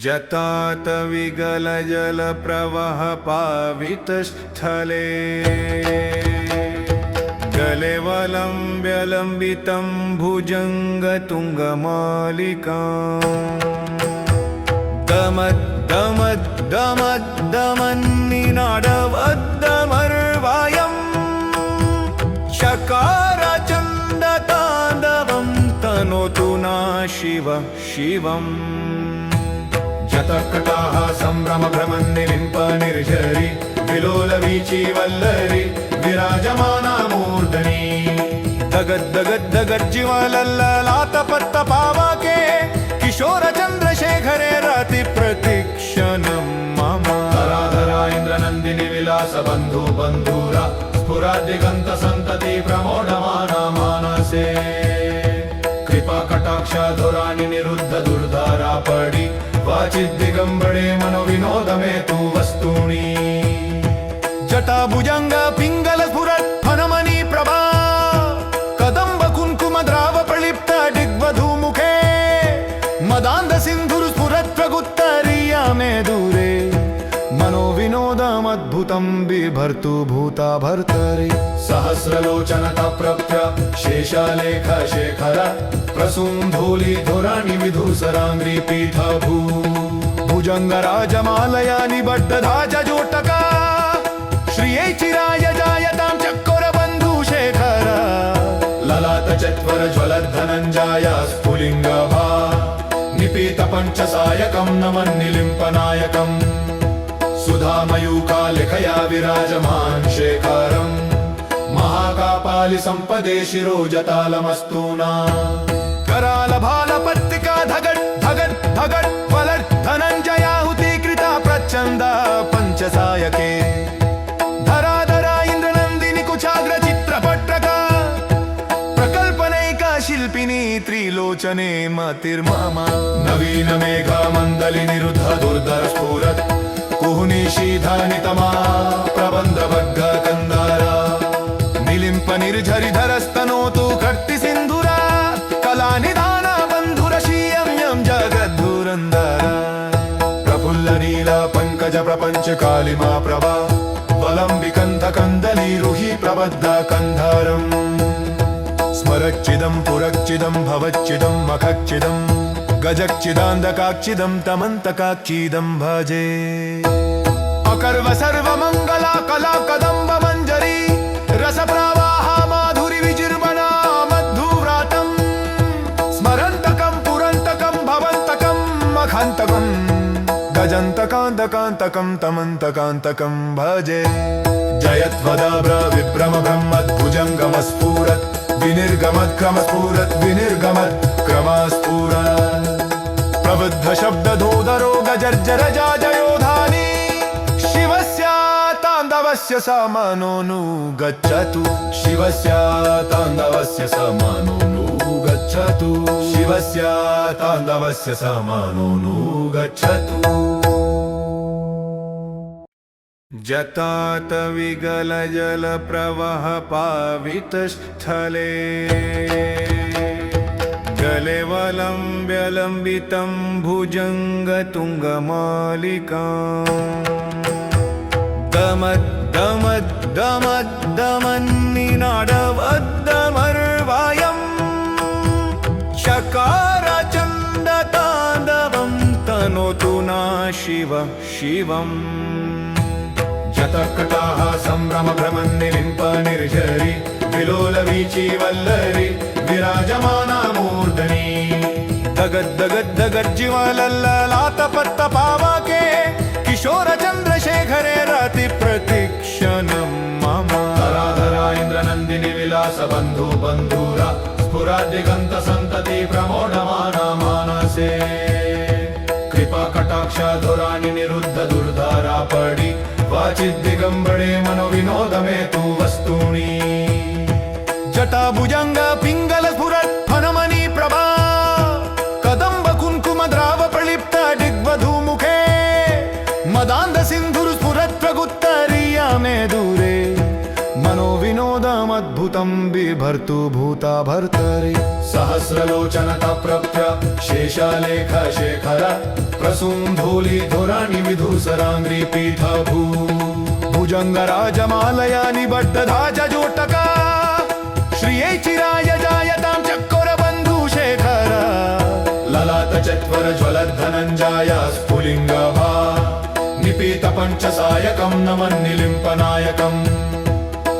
जतात विगलजलप्रवह पावितस्थले गलेवलम्ब्यलम्बितं भुजङ्गतुङ्गमालिकाम् दमद्दमद्दमद्दमन्निनादवद्दमर्वायम् चकारचण्डताण्डवं तनोतु नः शिव शिवम् जतकटाः सम्भ्रमभ्रमन्निलिम्प निर्झरि विलोलवीची वल्लरि विराजमाना मूर्धनि दगद्दगद्दगज्जिवलल्ललातपत्तपावके किशोर चन्द्रशेखरे रति प्रतीक्षणं मम धराधरा इन्द्रनन्दिनि विलास बन्धु बन्धुरा स्फुरद्दिगन्त सन्तति प्रमोढमाना मानसे कृपा कटाक्ष धुराणि निरुद्ध दुर्धारा पडि वाचिद्दिगम्बरे मनोविनोदमे तु वस्तूनि जटा भुजंग पिंगल स्फुरत् फनमणि प्रभा कदम्ब कुङ्कुम द्राव प्रलिप्त दिग्वधूमुखे मदान्ध सिन्धुर स्फुरत् प्रगुत्तरीया मे दूरे मनोविनोदमद्भुतं बिभर्तु भूता भर्तरि सहस्रलोचनता प्रप्य शेषालेख शेखर प्रसून्धूलि धुराणि विधूसराङ्ग्रि पीठभू भुजङ्गराजमालया निबद्धधाज जोटका श्रियै चिराय जायतां चकोरबन्धुशेखर ललाट चत्वर ज्वलद्धनञ्जय स्फुलिङ्गभा निपीत पञ्चसायकं नमन्निलिम्पनायकम् सुधामयूखालेखया विराजमान् शेखरम् महाकापालि सम्पदे शिरोजतालमस्तु नः करालभालपत्तिका धगट् धगट् धगट् वलट् धनञ्जयाहुतिकृता प्रच्छन्दा पञ्चसायके धराधरा इन्द्रनन्दिनि कुचाग्र चित्रपट्टका प्रकल्पनैका शिल्पिनी त्रिलोचने मतिर्मम नवीन मेघा मण्डलि निरुद्ध दुर्धर स्फुरत् कुहुनिशीधानितमा प्रबन्धभग्ग कन्दारा निलिम्प निर्झरिधरस्तनोतु कर्ति सिन्धुरा कलानिधान बन्धुरशीयं यं जगद्धुरन्धर प्रफुल्ल नील पङ्कज प्रपञ्च कालिमा प्रभा वलम्बिकन्ध कन्दलीरुहि प्रबद्ध कन्धारम् स्मरच्चिदं पुरच्चिदं भवच्चिदं मखच्चिदं गजच्चिदान्धकाच्चिदं तमन्तकाच्चिदं भजे अकर्व सर्वमङ्गला कला कदम्ब मञ्जरी रसप्रवाह माधुरि विजिर्वणा मधुव्रातं स्मरन्तकं पुरन्तकं भवन्तकं मखान्तकं गजन्तकान्तकान्तकं तमन्तकान्तकं भजे जयत्वदाब्र विभ्रम ब्रह्मद्भुजङ्गमस्फुरत् विनिर्गमत् क्रमस्फुरत् विनिर्गमत् क्रमस्फुरत् प्रबुद्ध शब्दधोदरो गजर्जर जाजयोधानि शिवस्य ताण्डवस्य समानोऽनुगच्छतु शिवस्य ताण्डवस्य समानोऽनुगच्छतु शिवस्य ताण्डवस्य समानोऽनुगच्छतु जतात विगलजलप्रवह पावितस्थले गलेवलम्ब्यलम्बितं भुजङ्गतुङ्गमालिकाम् दमद्दमद्दमद्दमन्निनादवद्दमर्वायम् चकारचण्डताण्डवं तनोतु नः शिव शिवम् जतकटाः सम्भ्रमभ्रमन्निलिम्प निर्झरि विलोलवीची वल्लरि विराजमाना मूर्धनि दगद्दगद्दगज्जिवलल्ललातपत्तपावके किशोर चन्द्रशेखरे रति प्रतीक्षणं मम धराधरा इन्द्रनन्दिनि विलास बन्धु बन्धुरा स्फुरद्दिगन्त सन्तति प्रमोढमाना मानसे कृपा कटाक्ष धुराणि निरुद्ध दुर्धारा पडि वाचिद्दिगम्बरे मनोविनोदमे तु वस्तूनि जटा भुजंग पिंगल स्फुरत् फनमणि प्रभा कदम्ब कुङ्कुम द्राव प्रलिप्त दिग्वधूमुखे अद्भुतं बिभर्तु भूता भर्तरि सहस्रलोचन तप्रप्य शेषालेख शेखर प्रसून्धूलिधुराणि विधूसराङ्घ्रि पीठ भू भुजङ्गराजमालया निबद्धधाजजोटका श्रिये चिराय जायतां चकोरबन्धुशेखर ललाट चत्वर ज्वलद्धनञ्जय स्फुलिङ्गभा निपीत पञ्चसायकं नमन्निलिम्पनायकम्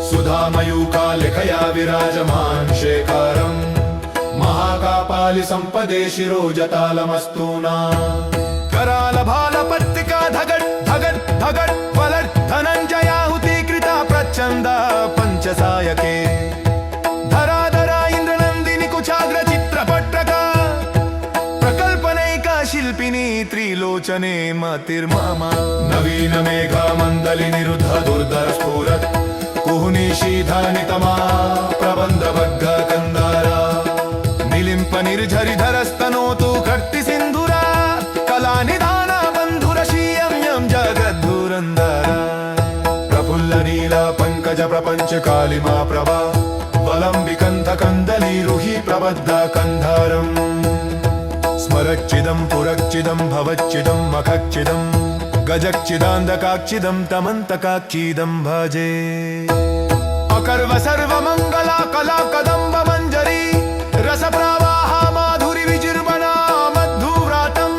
सुधामयूखालिकया विराजमान् शेखरम् महाकापालि सम्पदे शिरोजतालमस्तूना करालभालपत्तिका धगट् धगट् धगट् फलट् धनञ्जयाहुति कृता प्रच्छन्द पञ्चसायके धराधरा इन्द्रनन्दिनि कुचाग्र चित्रपट्टका प्रकल्पनैका शिल्पिनी त्रिलोचने मतिर्मम नवीन मेघमण्डली निरुद्ध दुर्धर स्फुरत् कुहुनिशीधानितमा प्रबन्धबद्ध कन्दारा निलिम्प निर्झरिधरस्तनोतु कर्ति सिन्धुरा कलानिधान बन्धुरशीयं यं जगद्धुरन्धर प्रफुल्ल नीला पङ्कज प्रपञ्च कालिमा प्रभा वलम्बिकन्थ कन्दलीरुहि प्रबद्ध कन्धारम् स्मरच्चिदं पुरच्चिदं भवच्चिदं मखच्चिदं गजच्चिदान्धकाच्चिदं तमन्तकाच्चिदं भजे अकर्व सर्वमङ्गला कला कदम्ब मञ्जरी रसप्रवाह माधुरि विजिर्वना मधुव्रातं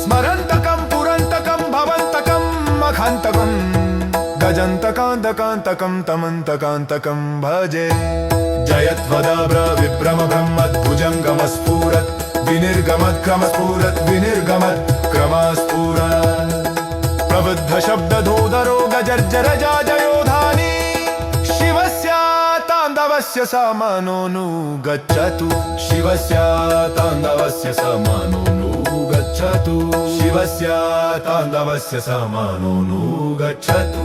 स्मरन्तकं पुरन्तकं भवन्तकं मखान्तकं गजन्तकान्तकान्तकं तमन्तकान्तकं भजे जयध्वदाब्र विभ्रम ब्रह्मद्भुजङ्गमस्फुरत् विनिर्गमत् क्रमस्फुरत् विनिर्गमत् क्रमस्फुरत् प्रबुद्ध शब्दधोदरो गजर्जर जाजयोधानि शिवस्य ताण्डवस्य समानोऽनुगच्छतु शिवस्य ताण्डवस्य समानोऽनुगच्छतु शिवस्य ताण्डवस्य समानोऽनुगच्छतु